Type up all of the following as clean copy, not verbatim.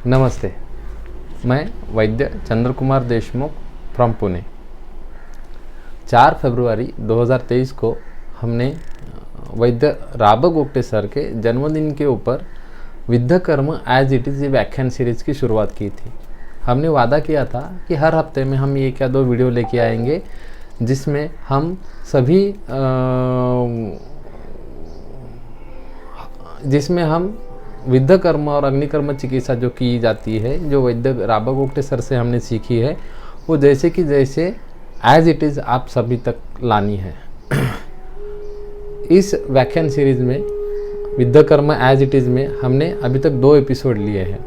नमस्ते, मैं वैद्य चंद्र कुमार देशमुख फ्रॉम पुणे। 4 फरवरी 2023 को हमने वैद्य राबा गोगटे सर के जन्मदिन के ऊपर विद्या कर्म एज इट इज़ व्याख्यान सीरीज की शुरुआत की थी। हमने वादा किया था कि हर हफ्ते में हम 1 या 2 वीडियो लेके आएंगे जिसमें हम सभी विद्या कर्म और अग्निकर्म चिकित्सा जो की जाती है, जो वैद्य राबा गोगटे सर से हमने सीखी है, वो जैसे एज इट इज़ आप सभी तक लानी है। इस व्याख्यान सीरीज में विद्या कर्म एज इट इज़ में हमने अभी तक 2 एपिसोड लिए हैं।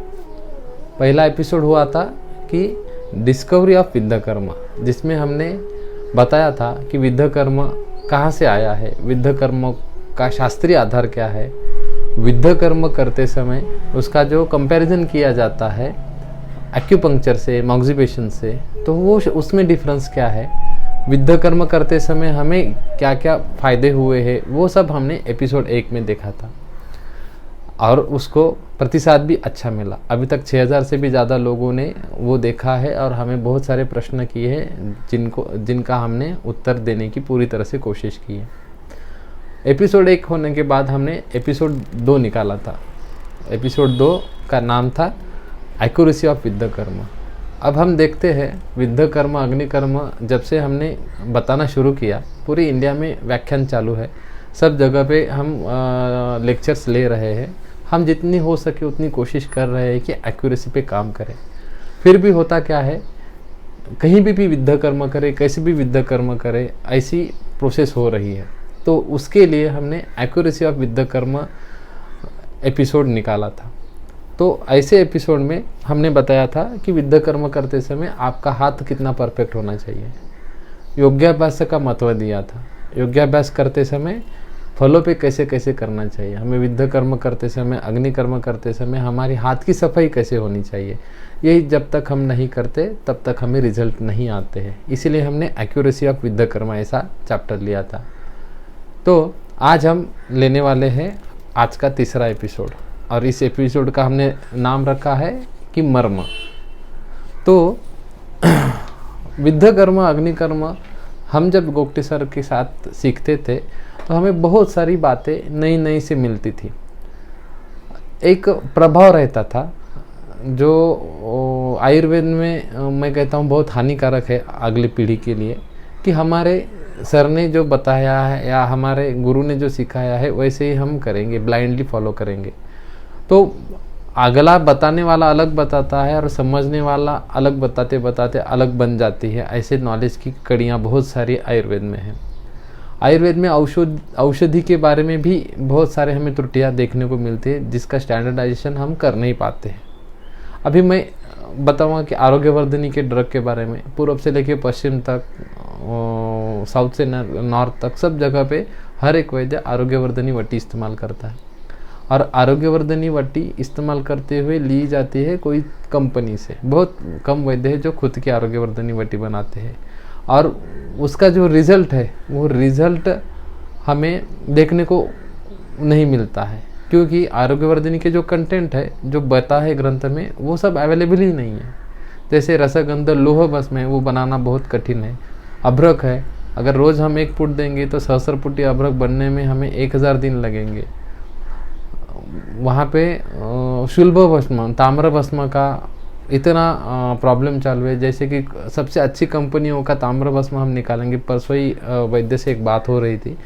पहला एपिसोड हुआ था कि डिस्कवरी ऑफ विद्या कर्म, जिसमें हमने बताया था कि विद्या कर्म कहाँ से आया है, विद्या कर्म का शास्त्रीय आधार क्या है, विद्या कर्म करते समय उसका जो कंपैरिजन किया जाता है एक्यूपंक्चर से, मॉक्सिबेशन से, तो वो उसमें डिफरेंस क्या है, विद्या कर्म करते समय हमें क्या क्या फ़ायदे हुए हैं, वो सब हमने एपिसोड 1 में देखा था और उसको प्रतिसाद भी अच्छा मिला। अभी तक 6000 से भी ज़्यादा लोगों ने वो देखा है और हमें बहुत सारे प्रश्न किए हैं जिनका हमने उत्तर देने की पूरी तरह से कोशिश की है। एपिसोड 1 होने के बाद हमने एपिसोड 2 निकाला था। एपिसोड 2 का नाम था एक्यूरेसी ऑफ विद्या कर्म। अब हम देखते हैं विद्या कर्म अग्निकर्म जब से हमने बताना शुरू किया, पूरी इंडिया में व्याख्यान चालू है, सब जगह पे हम लेक्चर्स ले रहे हैं। हम जितनी हो सके उतनी कोशिश कर रहे हैं कि एक्यूरेसी पे काम करें। फिर भी होता क्या है, कहीं भी विद्या कर्म करे, कैसे भी विद्या कर्म करे, ऐसी प्रोसेस हो रही है। तो उसके लिए हमने एक्यूरेसी ऑफ विद्या कर्म एपिसोड निकाला था। तो ऐसे एपिसोड में हमने बताया था कि विद्या कर्म करते समय आपका हाथ कितना परफेक्ट होना चाहिए, योगाभ्यास का महत्व दिया था, योगाभ्यास करते समय फलों पे कैसे कैसे करना चाहिए, हमें विद्या कर्म करते समय, अग्निकर्म करते समय हमारी हाथ की सफाई कैसे होनी चाहिए। यही जब तक हम नहीं करते तब तक हमें रिजल्ट नहीं आते हैं। इसीलिए हमने एक्यूरेसी ऑफ विद्या कर्म ऐसा चैप्टर लिया था। तो आज हम लेने वाले हैं आज का तीसरा एपिसोड और इस एपिसोड का हमने नाम रखा है कि मर्म। तो विद्या कर्म अग्निकर्म हम जब गोगटे सर के साथ सीखते थे तो हमें बहुत सारी बातें नई नई से मिलती थी। एक प्रभाव रहता था जो आयुर्वेद में मैं कहता हूँ बहुत हानिकारक है अगली पीढ़ी के लिए, कि हमारे सर ने जो बताया है या हमारे गुरु ने जो सिखाया है वैसे ही हम करेंगे, ब्लाइंडली फॉलो करेंगे। तो अगला बताने वाला अलग बताता है और समझने वाला अलग बताते बताते अलग बन जाती है। ऐसे नॉलेज की कड़ियाँ बहुत सारी आयुर्वेद में हैं। आयुर्वेद में औषधि के बारे में भी बहुत सारे हमें त्रुटियाँ देखने को मिलती है, जिसका स्टैंडर्डाइजेशन हम कर नहीं पाते हैं। अभी मैं बताऊँगा कि आरोग्यवर्धनी के ड्रग के बारे में पूर्व से लेकर पश्चिम तक, साउथ से नॉर्थ तक, सब जगह पे हर एक वैद्य आरोग्यवर्धनी वटी इस्तेमाल करता है। और आरोग्यवर्धनी वटी इस्तेमाल करते हुए ली जाती है कोई कंपनी से। बहुत कम वैद्य है जो खुद की आरोग्यवर्धनी वटी बनाते हैं और उसका जो रिज़ल्ट है वो रिज़ल्ट हमें देखने को नहीं मिलता है, क्योंकि आरोग्यवर्धनी के जो कंटेंट है, जो बता है ग्रंथ में, वो सब अवेलेबल ही नहीं है। जैसे रसगंध लोह भस्म है, वो बनाना बहुत कठिन है। अभ्रक है, अगर रोज़ हम 1 फुट देंगे तो सहस्रपुटी अभ्रक बनने में हमें 1000 दिन लगेंगे। वहाँ पे शुल्भ भस्म, ताम्र भस्म का इतना प्रॉब्लम चालू है, जैसे कि सबसे अच्छी कंपनियों का ताम्र भस्म हम निकालेंगे। परसों ही वैद्य से एक बात हो रही थी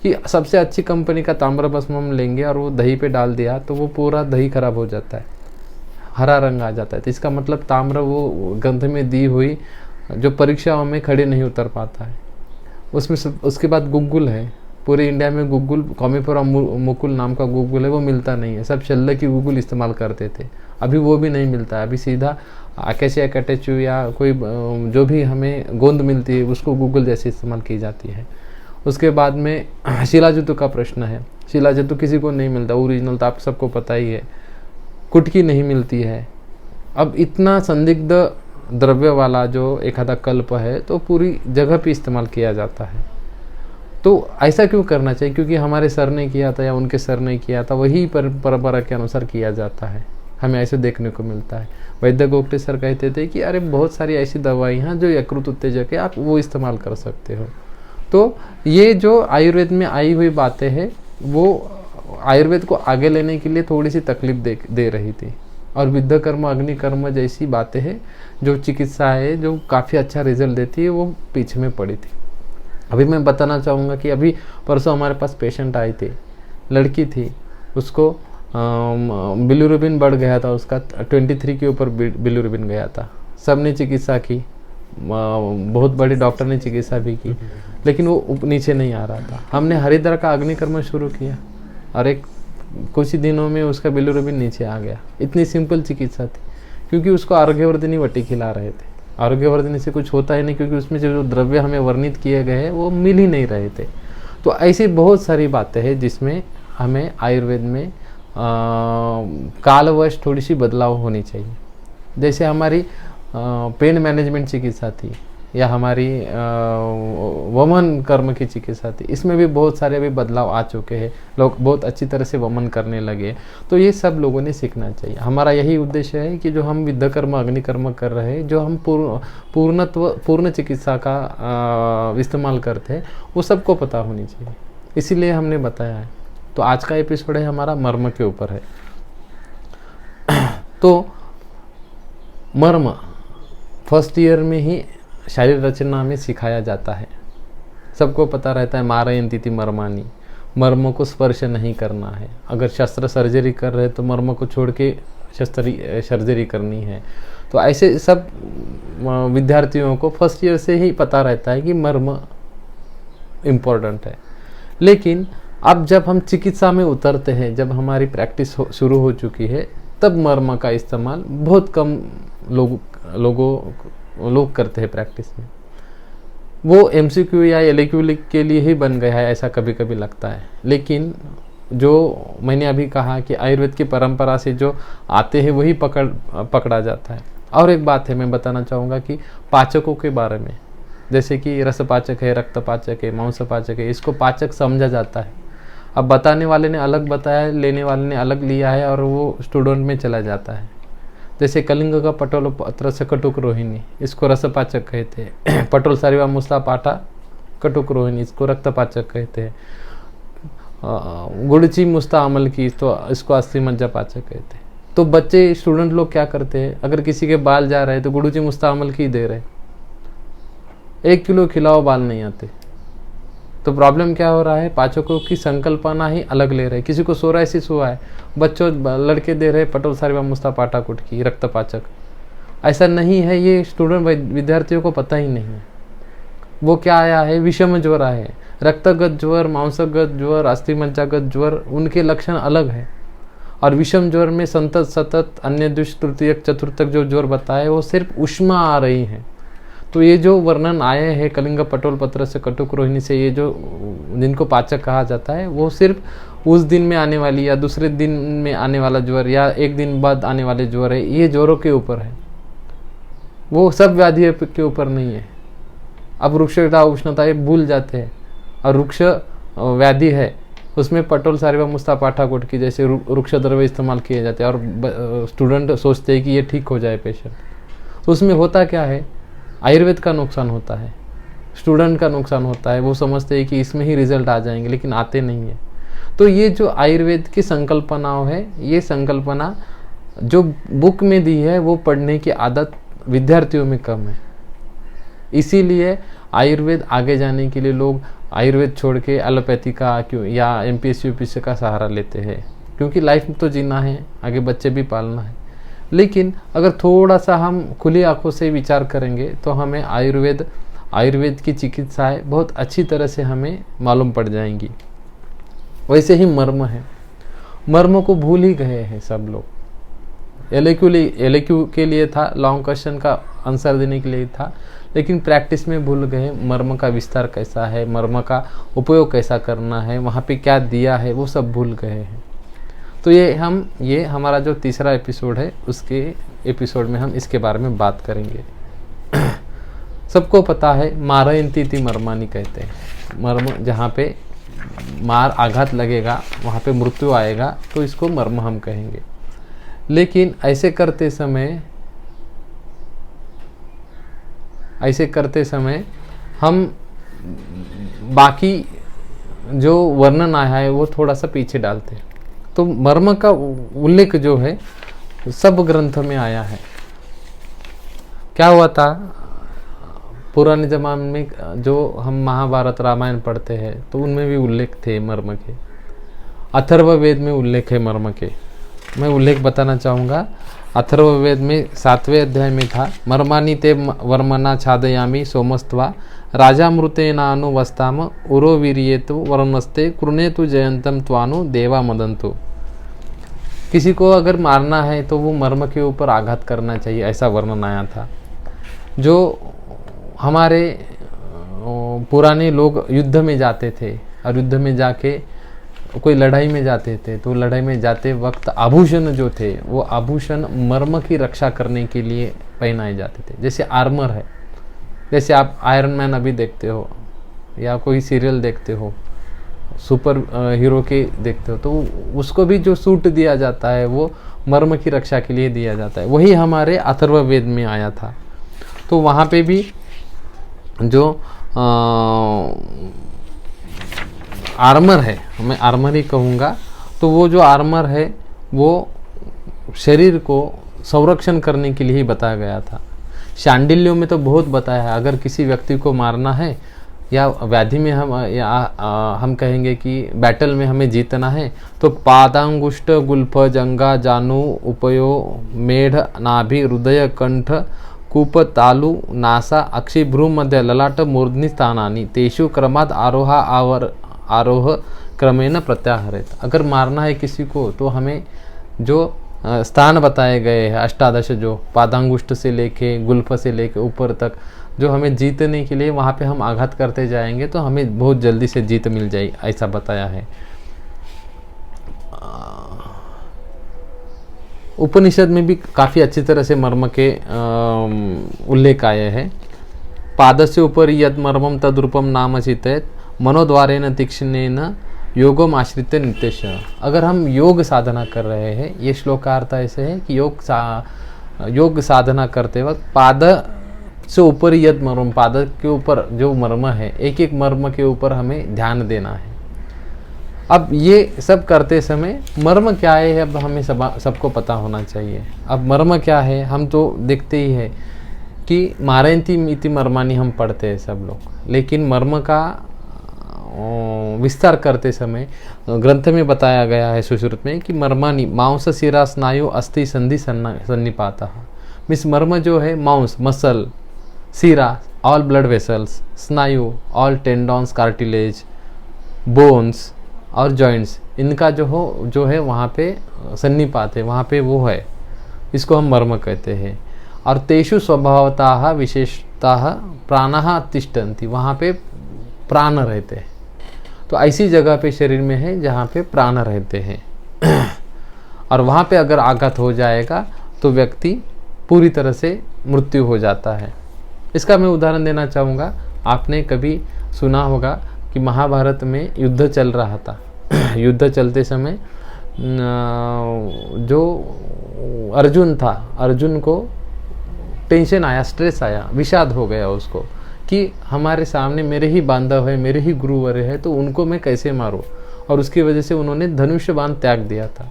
कि सबसे अच्छी कंपनी का ताम्र भस्म हम लेंगे और वो दही पे डाल दिया तो वो पूरा दही खराब हो जाता है, हरा रंग आ जाता है। तो इसका मतलब ताम्र वो ग्रंथ में दी हुई जो परीक्षाओं में खड़े नहीं उतर पाता है। उसके बाद गुग्गुल है, पूरे इंडिया में गुग्गुल, कॉमीफेरा मुकुल नाम का गुग्गुल है, वो मिलता नहीं है। सब शल्य की गुग्गुल इस्तेमाल करते थे, अभी वो भी नहीं मिलता है। अभी सीधा अकेशिया कैटेचू या कोई जो भी हमें गोंद मिलती है उसको गुग्गुल जैसे इस्तेमाल की जाती है। उसके बाद में शिलाजितु का प्रश्न है। शिलाजितु किसी को नहीं मिलता, ओरिजिनल तो आप सबको पता ही है। कुटकी नहीं मिलती है। अब इतना संदिग्ध द्रव्य वाला जो एखादा कल्प है तो पूरी जगह पे इस्तेमाल किया जाता है। तो ऐसा क्यों करना चाहिए? क्योंकि हमारे सर ने किया था या उनके सर ने किया था, वही परंपरा के अनुसार किया जाता है। हमें ऐसे देखने को मिलता है। वैद्य गोगटे सर कहते थे कि अरे बहुत सारी ऐसी दवाई हैं जो यकृत उत्तेजक है, आप वो इस्तेमाल कर सकते हो। तो ये जो आयुर्वेद में आई हुई बातें हैं वो आयुर्वेद को आगे लेने के लिए थोड़ी सी तकलीफ दे रही थी, और विद्या कर्म अग्नि कर्म जैसी बातें हैं जो चिकित्सा है जो काफ़ी अच्छा रिजल्ट देती है वो पीछे में पड़ी थी। अभी मैं बताना चाहूँगा कि अभी परसों हमारे पास पेशेंट आई थी, लड़की थी, उसको बिलिरुबिन बढ़ गया था, उसका 23 के ऊपर बिलिरुबिन गया था। सब ने चिकित्सा की, बहुत बड़ी डॉक्टर ने चिकित्सा भी की, लेकिन वो नीचे नहीं आ रहा था। हमने हरिद्रा का अग्निकर्म शुरू किया और कुछ ही दिनों में उसका बिलिरुबिन नीचे आ गया। इतनी सिंपल चिकित्सा थी, क्योंकि उसको आरोग्यवर्धिनी वटी खिला रहे थे। आरोग्यवर्धिनी से कुछ होता ही नहीं, क्योंकि उसमें जो द्रव्य हमें वर्णित किए गए हैं वो मिल ही नहीं रहे थे। तो ऐसी बहुत सारी बातें हैं जिसमें हमें आयुर्वेद में कालवश थोड़ी सी बदलाव होनी चाहिए। जैसे हमारी पेन मैनेजमेंट चिकित्सा थी या हमारी वमन कर्म की चिकित्सा थी, इसमें भी बहुत सारे अभी बदलाव आ चुके हैं। लोग बहुत अच्छी तरह से वमन करने लगे, तो ये सब लोगों ने सीखना चाहिए। हमारा यही उद्देश्य है कि जो हम विद्या कर्म अग्निकर्म कर रहे हैं, जो हम पूर्ण चिकित्सा का इस्तेमाल करते हैं, वो सबको पता होनी चाहिए, इसीलिए हमने बताया है। तो आज का एपिसोड है हमारा मर्म के ऊपर है। तो मर्म फर्स्ट ईयर में ही शारीर रचना में सिखाया जाता है। सबको पता रहता है मारयन्तीति मर्माणी, मर्मों को स्पर्श नहीं करना है। अगर शस्त्र सर्जरी कर रहे तो मर्म को छोड़ के सर्जरी करनी है। तो ऐसे सब विद्यार्थियों को फर्स्ट ईयर से ही पता रहता है कि मर्म इम्पोर्टेंट है। लेकिन अब जब हम चिकित्सा में उतरते हैं, जब हमारी प्रैक्टिस शुरू हो चुकी है, तब मर्म का इस्तेमाल बहुत कम लोग करते हैं प्रैक्टिस में। वो एमसीक्यू या एलक्यू के लिए ही बन गया है, ऐसा कभी कभी लगता है। लेकिन जो मैंने अभी कहा कि आयुर्वेद की परंपरा से जो आते हैं वही पकड़ा जाता है। और एक बात है मैं बताना चाहूँगा कि पाचकों के बारे में, जैसे कि रसपाचक है, रक्तपाचक है, मांसपाचक है, इसको पाचक समझा जाता है। अब बताने वाले ने अलग बताया, लेने वाले ने अलग लिया है, और वो स्टूडेंट में चला जाता है। जैसे कलिंग का पटोल पत्र से कटुक रोहिणी, इसको रसपाचक कहते हैं। पटोल सारिवा मुस्ला पाठा कटुक रोहिणी, इसको रक्तपाचक कहते हैं। गुड़ची मुस्ता अमल की, तो इसको अस्थि मज्जा पाचक कहते हैं। तो बच्चे स्टूडेंट लोग क्या करते हैं, अगर किसी के बाल जा रहे हैं तो गुड़ची मुस्ता अमल की दे रहे, 1 किलो खिलाओ बाल नहीं आते। तो प्रॉब्लम क्या हो रहा है, पाचकों की संकल्पना ही अलग ले रहे। किसी को सोराइसिस हुआ है, बच्चों लड़के दे रहे पटोल सारिवा मुस्ता पाठा कुटकी रक्तपाचक। ऐसा नहीं है, ये स्टूडेंट विद्यार्थियों को पता ही नहीं है। वो क्या आया है, विषम ज्वर आया है। रक्तगत ज्वर, मांसगत ज्वर, अस्थिमज्जागत ज्वर, उनके लक्षण अलग है। और विषम ज्वर में संतत सतत अन्य द्विश तृतीयक चतुर्थक जो ज्वर बताए वो सिर्फ उष्मा आ रही है। तो ये जो वर्णन आए हैं कलिंग पटोल पत्र से कटुक रोहिणी से, ये जो जिनको पाचक कहा जाता है, वो सिर्फ उस दिन में आने वाली या दूसरे दिन में आने वाला ज्वर या एक दिन बाद आने वाले ज्वर है, ये ज्वरों के ऊपर है, वो सब व्याधि के ऊपर नहीं है। अब रुक्षता उष्णता ये भूल जाते हैं, और रुक्ष व्याधि है उसमें पटोल सारिवा मुस्ता पाठा गुटकी जैसे रुक्ष द्रव्य इस्तेमाल किए जाते हैं, और स्टूडेंट सोचते हैं कि ये ठीक हो जाए पेशेंट। तो उसमें होता क्या है, आयुर्वेद का नुकसान होता है, स्टूडेंट का नुकसान होता है। वो समझते हैं कि इसमें ही रिजल्ट आ जाएंगे, लेकिन आते नहीं है। तो ये जो आयुर्वेद की संकल्पनाओं है, ये संकल्पना जो बुक में दी है वो पढ़ने की आदत विद्यार्थियों में कम है। इसीलिए आयुर्वेद आगे जाने के लिए लोग आयुर्वेद छोड़ के एलोपैथी का या एमपीएससी यूपीएससी का सहारा लेते हैं, क्योंकि लाइफ में तो जीना है, आगे बच्चे भी पालना है। लेकिन अगर थोड़ा सा हम खुली आंखों से विचार करेंगे तो हमें आयुर्वेद की चिकित्साएं बहुत अच्छी तरह से हमें मालूम पड़ जाएंगी। वैसे ही मर्म है, मर्म को भूल ही गए हैं सब लोग। एलक्यू के लिए था, लॉन्ग क्वेश्चन का आंसर देने के लिए था, लेकिन प्रैक्टिस में भूल गए मर्म का विस्तार कैसा है, मर्म का उपयोग कैसा करना है, वहाँ पे क्या दिया है, वो सब भूल गए हैं। तो ये हमारा जो तीसरा एपिसोड है, उसके एपिसोड में हम इसके बारे में बात करेंगे। सबको पता है मारयन्तीति मर्माणी कहते हैं। मर्म जहाँ पे मार आघात लगेगा, वहाँ पे मृत्यु आएगा, तो इसको मर्म हम कहेंगे। लेकिन ऐसे करते समय हम बाकी जो वर्णन आया है वो थोड़ा सा पीछे डालते हैं। तो मर्म का उल्लेख जो है सब ग्रंथ में आया है। क्या हुआ था पुराने जमाने में, जो हम महाभारत रामायण पढ़ते हैं तो उनमें भी उल्लेख थे मर्म के। अथर्ववेद में उल्लेख है मर्म के। मैं उल्लेख बताना चाहूँगा। अथर्ववेद में 7वें अध्याय में था, मर्मानि ते वर्मना छादयामि सोमस्त्वा राजामृतेनानुवस्ताम उरो वीर्येतु वर्मस्ते कृणेतु जयंतम त्वानु देवा मदंतु। किसी को अगर मारना है तो वो मर्म के ऊपर आघात करना चाहिए, ऐसा वर्णन आया था। जो हमारे पुराने लोग युद्ध में जाते थे और युद्ध में जाके कोई लड़ाई में जाते थे, तो लड़ाई में जाते वक्त आभूषण जो थे वो आभूषण मर्म की रक्षा करने के लिए पहनाए जाते थे। जैसे आर्मर है, जैसे आप आयरन मैन अभी देखते हो या कोई सीरियल देखते हो, सुपर हीरो के देखते हो, तो उसको भी जो सूट दिया जाता है वो मर्म की रक्षा के लिए दिया जाता है। वही हमारे अथर्ववेद में आया था। तो वहाँ पे भी जो आर्मर है, मैं आर्मर ही कहूँगा, तो वो जो आर्मर है वो शरीर को संरक्षण करने के लिए ही बताया गया था। शांडिल्यों में तो बहुत बताया है, अगर किसी व्यक्ति को मारना है या व्याधि में हम कहेंगे कि बैटल में हमें जीतना है, तो पादांगुष्ठ गुल्फ जंगा जानु उपयो मेढ़ नाभि हृदय कंठ कूप तालु नासा अक्षिभ्रू मध्य ललाट मूर्धनि स्थानानि तेषु क्रमाद आरोह क्रमेण प्रत्याहरेत। अगर मारना है किसी को तो हमें जो स्थान बताए गए हैं 18, जो पादांगुष्ठ से लेके गुल्फ से लेके ऊपर तक, जो हमें जीतने के लिए वहाँ पे हम आघात करते जाएंगे तो हमें बहुत जल्दी से जीत मिल जाए, ऐसा बताया है। उपनिषद में भी काफ़ी अच्छी तरह से मर्म के उल्लेख आए हैं। पादस्य ऊपर यद मर्मम तद्रूपम नाम चितयत मनोद्वारेण तीक्ष्णेन योगम आश्रित नित्यश। अगर हम योग साधना कर रहे हैं, ये श्लोकार्थ ऐसे है कि योग साधना करते वक्त पाद से ऊपर यद मर्म, पाद के ऊपर जो मर्म है, एक एक मर्म के ऊपर हमें ध्यान देना है। अब ये सब करते समय मर्म क्या है, अब हमें सबको पता होना चाहिए। अब मर्म क्या है हम तो देखते ही है कि मारयन्ति इति मर्मानि हम पढ़ते हैं सब लोग, लेकिन मर्म का विस्तार करते समय ग्रंथ में बताया गया है सुश्रुत में कि मर्मानि मांस शिरा स्नायु अस्थि संधि सन्निपातः। मीन्स मर्म जो है मांस, मसल, शिरा ऑल ब्लड वेसल्स, स्नायु ऑल टेंडॉन्स कार्टिलेज, बोन्स और जॉइंट्स, इनका जो है वहाँ पे सन्निपात है, वहाँ पे वो है, इसको हम मर्म कहते हैं। और तेषु स्वभावतः विशेषतः प्राणः तिष्ठन्ति, वहाँ पे प्राण रहते हैं। तो ऐसी जगह पे शरीर में है जहाँ पे प्राण रहते हैं और वहाँ पे अगर आघात हो जाएगा तो व्यक्ति पूरी तरह से मृत्यु हो जाता है। इसका मैं उदाहरण देना चाहूँगा। आपने कभी सुना होगा कि महाभारत में युद्ध चल रहा था। युद्ध चलते समय जो अर्जुन था, अर्जुन को टेंशन आया, स्ट्रेस आया, विषाद हो गया उसको कि हमारे सामने मेरे ही बांधव है, मेरे ही गुरुवर है, तो उनको मैं कैसे मारूं। और उसकी वजह से उन्होंने धनुष्य बाण त्याग दिया था।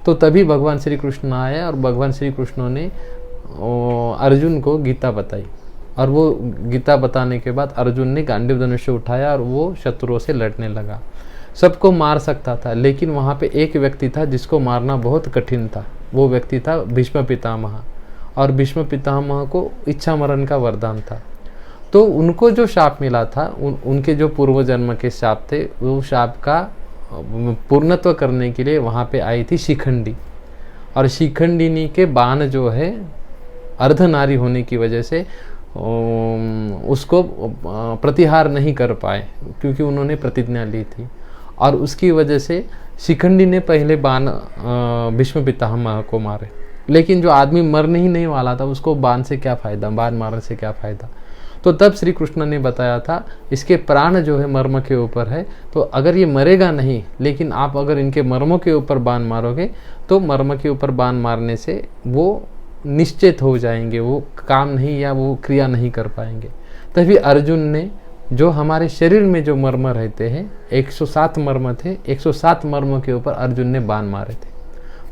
तो तभी भगवान श्री कृष्ण आए और भगवान श्री कृष्ण ने अर्जुन को गीता बताई। और वो गीता बताने के बाद अर्जुन ने गांडीव धनुष्य उठाया और वो शत्रुओं से लड़ने लगा। सबको मार सकता था, लेकिन वहाँ पे एक व्यक्ति था जिसको मारना बहुत कठिन था। वो व्यक्ति था भीष्म पितामह। और भीष्म पितामह को इच्छा मरण का वरदान था। तो उनको जो शाप मिला था, उनके जो पूर्व जन्म के शाप थे, वो शाप का पूर्णत्व करने के लिए वहाँ पे आई थी शिखंडी। और शिखंडिनी के बाण जो है अर्धनारी होने की वजह से उसको प्रतिहार नहीं कर पाए, क्योंकि उन्होंने प्रतिज्ञा ली थी। और उसकी वजह से शिखंडी ने पहले बाण भीष्म पितामह को मारे। लेकिन जो आदमी मरने ही नहीं वाला था, उसको बाण से क्या फ़ायदा, बाण मारने से क्या फ़ायदा। तो तब श्री कृष्ण ने बताया था इसके प्राण जो है मर्म के ऊपर है, तो अगर ये मरेगा नहीं, लेकिन आप अगर इनके मर्मों के ऊपर बाण मारोगे तो मर्म के ऊपर बाण मारने से वो निश्चित हो जाएंगे, वो काम नहीं या वो क्रिया नहीं कर पाएंगे। तभी अर्जुन ने जो हमारे शरीर में जो मर्म रहते हैं 107 मर्म थे, 107 मर्म के ऊपर अर्जुन ने बाण मारे थे।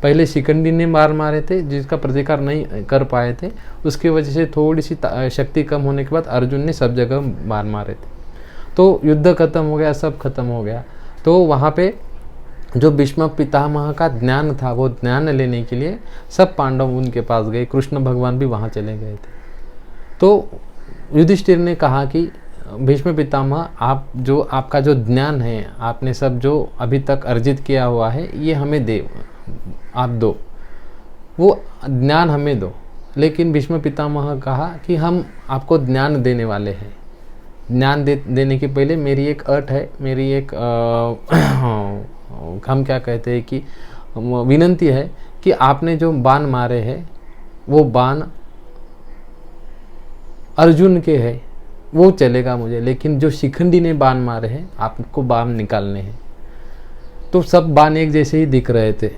पहले शिखंडी ने बाण मारे थे जिसका प्रतिकार नहीं कर पाए थे, उसकी वजह से थोड़ी सी शक्ति कम होने के बाद अर्जुन ने सब जगह बाण मारे थे। तो युद्ध खत्म हो गया, सब खत्म हो गया। तो वहाँ पे जो भीष्म पितामह का ज्ञान था वो ज्ञान लेने के लिए सब पांडव उनके पास गए, कृष्ण भगवान भी वहाँ चले गए थे। तो युधिष्ठिर ने कहा कि भीष्म पितामह आप जो आपका जो ज्ञान है, आपने सब जो अभी तक अर्जित किया हुआ है ये हमें दे, आप दो, वो ज्ञान हमें दो। लेकिन भीष्म पितामह कहा कि हम आपको ज्ञान देने वाले हैं, ज्ञान देने के पहले मेरी एक अट है, मेरी एक हम क्या कहते हैं कि विनंती है कि आपने जो बाण मारे हैं वो बाण अर्जुन के हैं, वो चलेगा मुझे, लेकिन जो शिखंडी ने बाण मारे हैं आपको बाण निकालने हैं। तो सब बाण एक जैसे ही दिख रहे थे।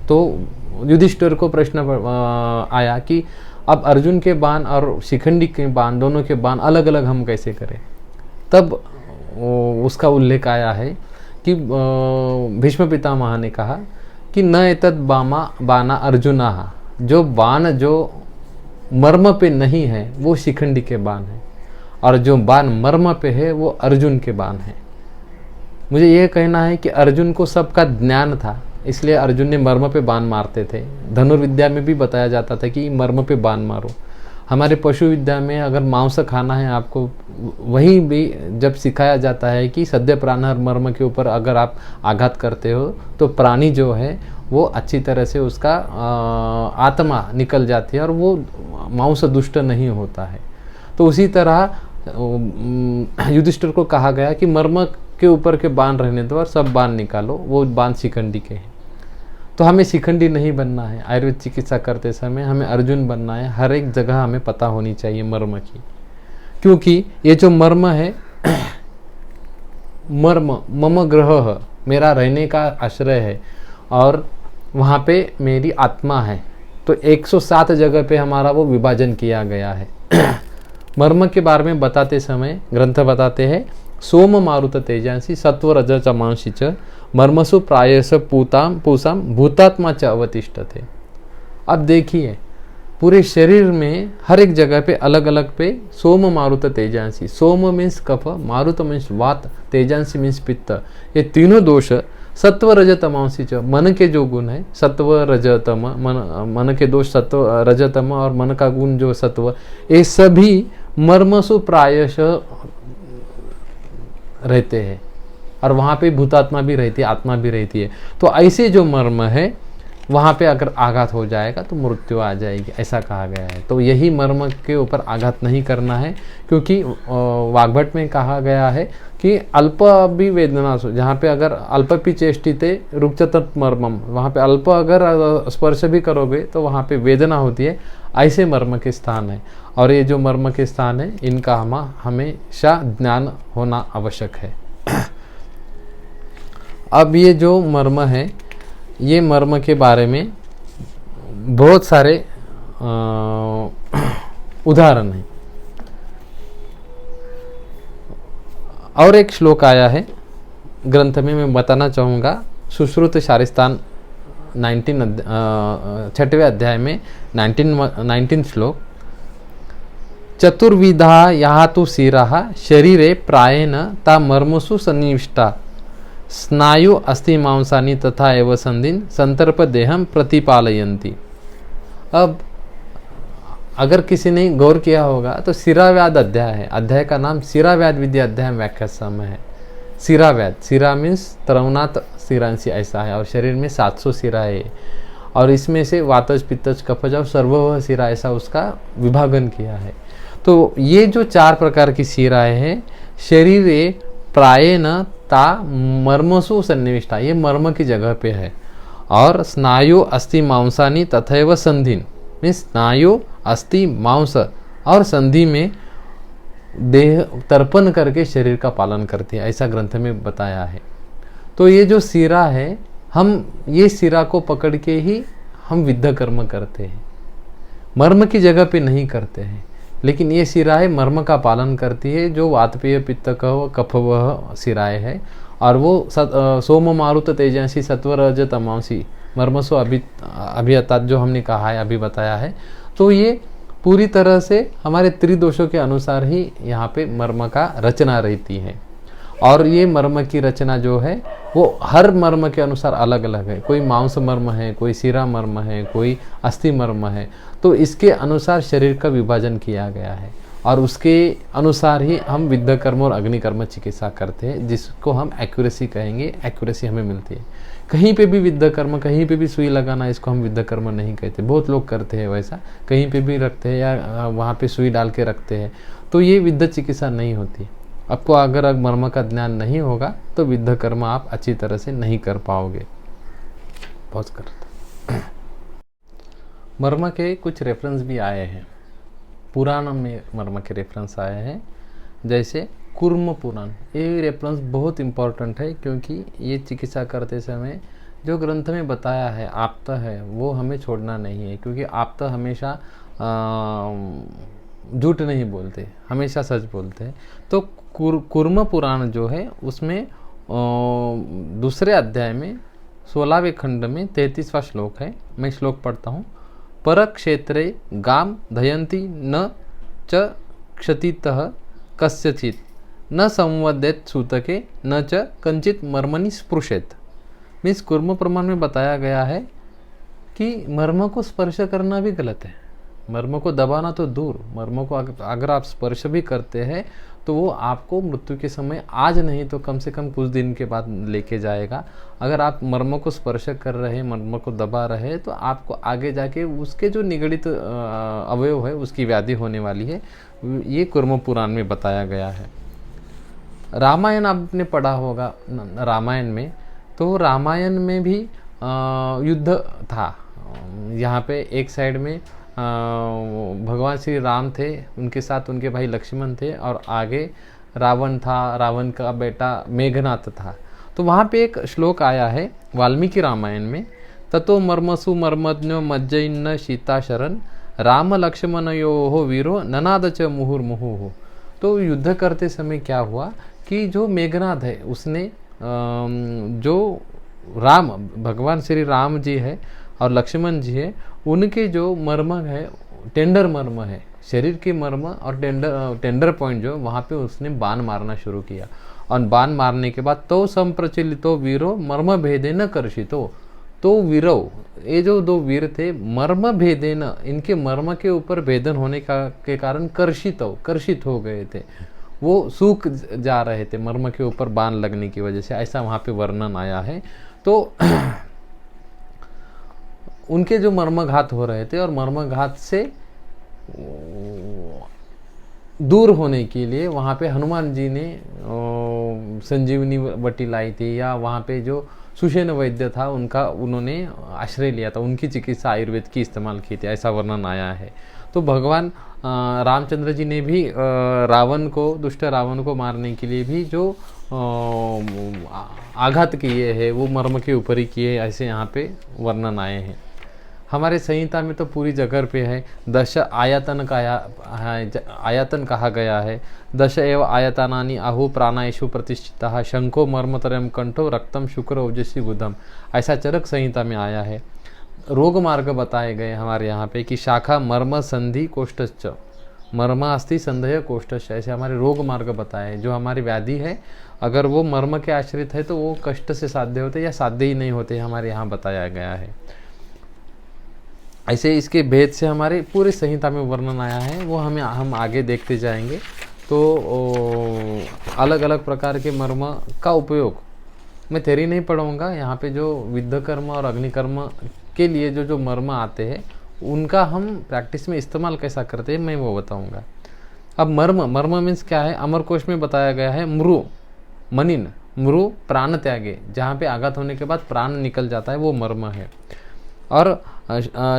तो युधिष्ठिर को प्रश्न आया कि अब अर्जुन के बाण और शिखंडी के बाण, दोनों के बाण अलग अलग हम कैसे करें। तब उसका उल्लेख आया है कि भीष्म पितामह ने कहा कि न एतत् बाणा अर्जुना, जो बाण जो मर्म पे नहीं है वो शिखंडी के बाण है, और जो बाण मर्म पे है वो अर्जुन के बाण है। मुझे यह कहना है कि अर्जुन को सबका ज्ञान था, इसलिए अर्जुन ने मर्म पे बाण मारते थे। धनुर्विद्या में भी बताया जाता था कि मर्म पे बाण मारो। हमारे पशु विद्या में अगर मांस खाना है आपको, वहीं भी जब सिखाया जाता है कि सद्य प्राणहर मर्म के ऊपर अगर आप आघात करते हो तो प्राणी जो है वो अच्छी तरह से उसका आत्मा निकल जाती है और वो मांस दुष्ट नहीं होता है। तो उसी तरह युधिष्ठिर को कहा गया कि मर्म के ऊपर के बाण रहने दो और सब बाण निकालो, वो बाण शिखंडी के हैं। तो हमें शिखंडी नहीं बनना है, आयुर्वेद चिकित्सा करते समय हमें अर्जुन बनना है। हर एक जगह हमें पता होनी चाहिए मर्म की, क्योंकि ये जो मर्म है मर्म मम ग्रह, मेरा रहने का आश्रय है और वहाँ पे मेरी आत्मा है। तो 107 जगह पे हमारा वो विभाजन किया गया है। मर्म के बारे में बताते समय ग्रंथ बताते हैं, सोम मारुत तेजांसी सत्व रज चमांसी च मर्मसु प्रायस पूसाम भूतात्मा च अवतिष्ठते। अब देखिए पूरे शरीर में हर एक जगह पे अलग अलग पे सोम मारुत तेजांसी, सोम मीन्स कफ, मारुत मीन्स वात, तेजांसी मीन्स पित्त, ये तीनों दोष सत्व रज तमांसी च, मन के जो गुण है सत्व रज तम, मन के दोष सत्व रज तम और मन का गुण जो सत्व, ये सभी मर्मसु प्रायश रहते हैं और वहाँ पे भूतात्मा भी रहती है, आत्मा भी रहती है। तो ऐसे जो मर्म है वहाँ पे अगर आघात हो जाएगा तो मृत्यु आ जाएगी, ऐसा कहा गया है। तो यही मर्म के ऊपर आघात नहीं करना है, क्योंकि वाग्भट में कहा गया है कि अल्प भी वेदना, जहाँ पे अगर अल्पपि चेष्टिते रुक्चतत् मर्मम, वहाँ पे अल्प अगर स्पर्श भी करोगे तो वहाँ पे वेदना होती है, ऐसे मर्म के स्थान है। और ये जो मर्म के स्थान है इनका हमेशा ज्ञान होना आवश्यक है। अब ये जो मर्म है, ये मर्म के बारे में बहुत सारे उदाहरण हैं। और एक श्लोक आया है ग्रंथ में, मैं बताना चाहूँगा। सुश्रुत शारिस्तान 6वें अध्याय में 19 श्लोक, चतुर्विधा यहाँ तो शिरा शरीरे प्रायेण ता मर्मसु सन्निविष्टा स्नायु अस्थि मांसानी तथा एव संधिन संतर्प देहम प्रतिपालयन्ति। अब अगर किसी ने गौर किया होगा तो शिराव्याध अध्याय है, अध्याय का नाम शिराव्याध विद्या अध्याय व्याख्या समय है। शिराव्याध, शिरा मीन्स तरवनाथ शिरांशी ऐसा है, और शरीर में 700 शिरा है, और इसमें से वातज पित्तज कफज और सर्ववह शिरा ऐसा उसका विभाजन किया है। तो ये जो 4 प्रकार की शिराएं हैं, शरीर प्रायेण ता मर्मसु सन्निविष्टा, ये मर्म की जगह पे है। और स्नायु अस्थि मांसानी तथैव संधिन, मीन्स स्नायु अस्थि मांस और संधि में देह तर्पण करके शरीर का पालन करती है, ऐसा ग्रंथ में बताया है। तो ये जो सिरा है, हम ये सिरा को पकड़ के ही हम विद्ध कर्म करते हैं, मर्म की जगह पे नहीं करते हैं। लेकिन ये सिराएं मर्म का पालन करती है, जो वातपेय पित्त कफ वह सिराएं है। और वो सोम मारुत तेजसी सत्व रज तमांसी मर्मसो अभियतात जो हमने कहा है, अभी बताया है। तो ये पूरी तरह से हमारे त्रिदोषों के अनुसार ही यहाँ पे मर्म का रचना रहती है। और ये मर्म की रचना जो है वो हर मर्म के अनुसार अलग अलग है। कोई मांस मर्म है, कोई सिरा मर्म है, कोई अस्थि मर्म है। तो इसके अनुसार शरीर का विभाजन किया गया है और उसके अनुसार ही हम विद्ध कर्म और अग्निकर्म चिकित्सा करते हैं, जिसको हम एक्यूरेसी कहेंगे। एक्यूरेसी हमें मिलती है। कहीं पे भी विद्ध कर्म, कहीं पे भी सुई लगाना, इसको हम विद्ध कर्म नहीं कहते। बहुत लोग करते हैं वैसा, कहीं पे भी रखते हैं या वहाँ पे सुई डाल के रखते हैं, तो ये विद्ध चिकित्सा नहीं होती। आपको अगर मर्म का ज्ञान नहीं होगा तो विद्ध कर्म आप अच्छी तरह से नहीं कर पाओगे। पॉज करते। मर्म के कुछ रेफरेंस भी आए हैं, पुराण में मर्म के रेफरेंस आए हैं, जैसे कुर्म पुराण। ये रेफरेंस बहुत इम्पोर्टेंट है, क्योंकि ये चिकित्सा करते समय जो ग्रंथ में बताया है आप्त है, वो हमें छोड़ना नहीं है। क्योंकि आप्त हमेशा झूठ नहीं बोलते, हमेशा सच बोलते हैं। तो कुर्म पुराण जो है उसमें दूसरे अध्याय में 16वें खंड में 33वां श्लोक है। मैं श्लोक पढ़ता हूँ। पर क्षेत्रे गाम धयंती न च क्षतितः कस्यचित न संवदेत सूतके न च कंचित मर्मनि स्पृशेत। मीन्स कुर्म प्रमाण में बताया गया है कि मर्म को स्पर्श करना भी गलत है। मर्म को दबाना तो दूर, मर्म को अगर आप स्पर्श भी करते हैं तो वो आपको मृत्यु के समय आज नहीं तो कम से कम कुछ दिन के बाद लेके जाएगा। अगर आप मर्म को स्पर्श कर रहे हैं, मर्म को दबा रहे हैं, तो आपको आगे जाके उसके जो निगड़ित अवयव है उसकी व्याधि होने वाली है। ये कुर्म पुराण में बताया गया है। रामायण आपने पढ़ा होगा, रामायण में, तो रामायण में भी युद्ध था। यहाँ पे एक साइड में भगवान श्री राम थे, उनके साथ उनके भाई लक्ष्मण थे, और आगे रावण था, रावण का बेटा मेघनाथ था। तो वहाँ पे एक श्लोक आया है वाल्मीकि रामायण में, ततो मर्मसु मर्मज्ञो मज्जैन्न सीता शरण राम लक्ष्मणयोः वीरो ननाद च मुहुर्मुहुः। तो युद्ध करते समय क्या हुआ कि जो मेघनाथ है उसने जो राम भगवान श्री राम जी है और लक्ष्मण जी है, उनके जो मर्म है, टेंडर मर्म है, शरीर के मर्म और टेंडर पॉइंट जो वहाँ पे उसने बाण मारना शुरू किया। और बाण मारने के बाद तो संप्रचलितो वीरो मर्म भेदेन कर्षितो। तो वीरो, ये जो दो वीर थे, मर्म भेदेन, इनके मर्म के ऊपर भेदन होने के कारण कर्षित हो गए थे, वो सूख जा रहे थे मर्म के ऊपर बाण लगने की वजह से। ऐसा वहाँ पे वर्णन आया है। तो उनके जो मर्मघात हो रहे थे और मर्मघात से दूर होने के लिए वहाँ पे हनुमान जी ने संजीवनी बटी लाई थी, या वहाँ पे जो सुषेण वैद्य था उन्होंने आश्रय लिया था, उनकी चिकित्सा आयुर्वेद की इस्तेमाल की थी, ऐसा वर्णन आया है। तो भगवान रामचंद्र जी ने भी दुष्ट रावण को मारने के लिए भी जो आघात किए हैं वो मर्म के ऊपर ही किए, ऐसे यहाँ पे वर्णन आए हैं। हमारे संहिता में तो पूरी जगह पे है, दश आयतन आयतन कहा गया है। दश एव आयतनानि आहु प्राणायशु प्रतिष्ठिता शंको मर्मतरम कंठो रक्तम शुक्र ओजस्वी बुधम, ऐसा चरक संहिता में आया है। रोग मार्ग बताए गए हमारे यहाँ पे कि शाखा मर्म संधि कोष्ठश्च, मर्म अस्थि संधय कोष्ठश्च, ऐसे हमारे रोग मार्ग बताए। जो हमारी व्याधि है अगर वो मर्म के आश्रित है तो वो कष्ट से साध्य होते या साध्य ही नहीं होते, हमारे यहाँ बताया गया है। ऐसे इसके भेद से हमारे पूरे संहिता में वर्णन आया है, वो हम आगे देखते जाएंगे। तो अलग अलग प्रकार के मर्म का उपयोग, मैं थ्योरी नहीं पढ़ाऊँगा यहाँ पे, जो विद्ध कर्म और अग्निकर्म के लिए जो मर्म आते हैं उनका हम प्रैक्टिस में इस्तेमाल कैसा करते हैं मैं वो बताऊँगा। अब मर्म मीन्स क्या है, अमरकोश में बताया गया है मृ प्राण त्यागे, जहाँ पे आघात होने के बाद प्राण निकल जाता है वो मर्म है। और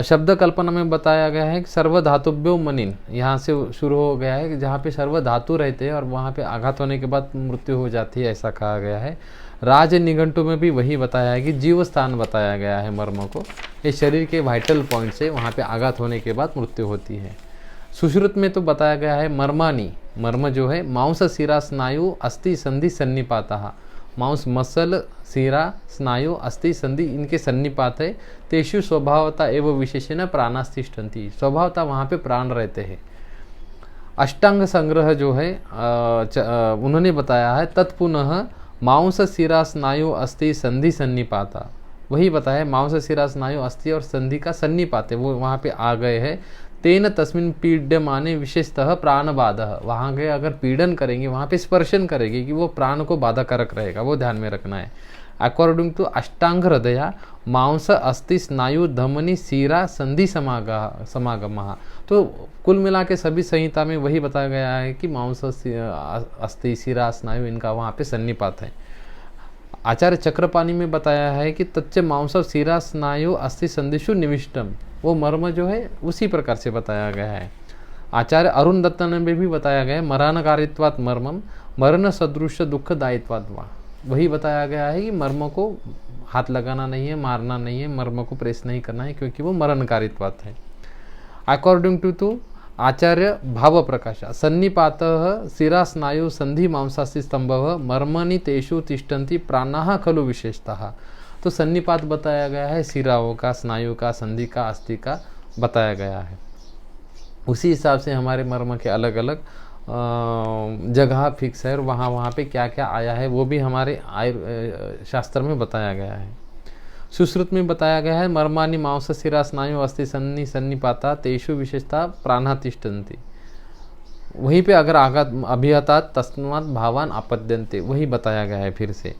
शब्द कल्पना में बताया गया है कि सर्व धातुभ्यो मनिन, यहाँ से शुरू हो गया है कि जहाँ पे सर्व धातु रहते हैं और वहाँ पे आघात होने के बाद मृत्यु हो जाती है, ऐसा कहा गया है। राज निघंटु में भी वही बताया है कि जीव स्थान बताया गया है मर्म को, ये शरीर के वाइटल पॉइंट से वहाँ पे आघात होने के बाद मृत्यु होती है। सुश्रुत में तो बताया गया है मर्मानी, मर्म जो है मांस शिरा स्नायु अस्थि संधि सन्निपाता, मांस मसल शिरा स्नायु अस्थि संधि इनके सन्निपात है। तेषु स्वभावता एवं विशेषण प्राणास्तिष्ठन्ति, स्वभावता वहाँ पे प्राण रहते हैं। अष्टांग संग्रह जो है उन्होंने बताया है तत्पुनः मांस शिरा स्नायु अस्थि संधि सन्निपाता, वही बताया मांस शिरा स्नायु अस्थि और संधि का सन्निपात है, वो वहाँ पे आ गए हैं। तेन तस्मिन् पीड्यमाने विशेषतः प्राणबाधः, वहाँ के अगर पीड़न करेंगे वहाँ पे स्पर्शन करेंगे कि वो प्राण को बाधा कारक रहेगा, वो ध्यान में रखना है। अकॉर्डिंग टू अष्टांग हृदया मांस अस्थि स्नायु धमनी शिरा संधि समागम, तो कुल मिला के सभी संहिता में वही बताया गया है कि मांस अस्थि शिरा स्नायु इनका वहाँ पे सन्निपात है। आचार्य चक्रपाणी में बताया है कि तच्च मांस शिरा स्नायु अस्थि संधिषु निविष्टम, वो मर्म जो है उसी प्रकार से बताया गया है। आचार्य अरुण दत्त ने भी बताया गया है मरणकारित्वात् मर्मम मरण सदृश दुख दायित्वात् वा, वही बताया गया है कि मर्म को हाथ लगाना नहीं है, मारना नहीं है, मर्म को प्रेस नहीं करना है क्योंकि वो मरणकारित्वात् है। अकॉर्डिंग टू आचार्य भाव प्रकाश सन्निपातः शिरा स्नायु संधि मांसास्ति स्तंभः मर्मणि तेषु तिष्ठन्ति प्राणाः खलु विशेषतः, तो सन्निपात बताया गया है, शिराओं का, स्नायु का, संधि का, अस्थि का बताया गया है। उसी हिसाब से हमारे मर्म के अलग अलग जगह फिक्स है और वहाँ पे क्या क्या आया है वो भी हमारे शास्त्र में बताया गया है। सुश्रुत में बताया गया है मर्मानि मांस शिरा स्नायु अस्थि संधि सन्निपाता तेषु विशेषता प्राणा तिष्ठन्ति, वहीं पे अगर आघात अभिहतात तस्मात् भावान आपद्यन्ते, वही बताया गया है फिर से।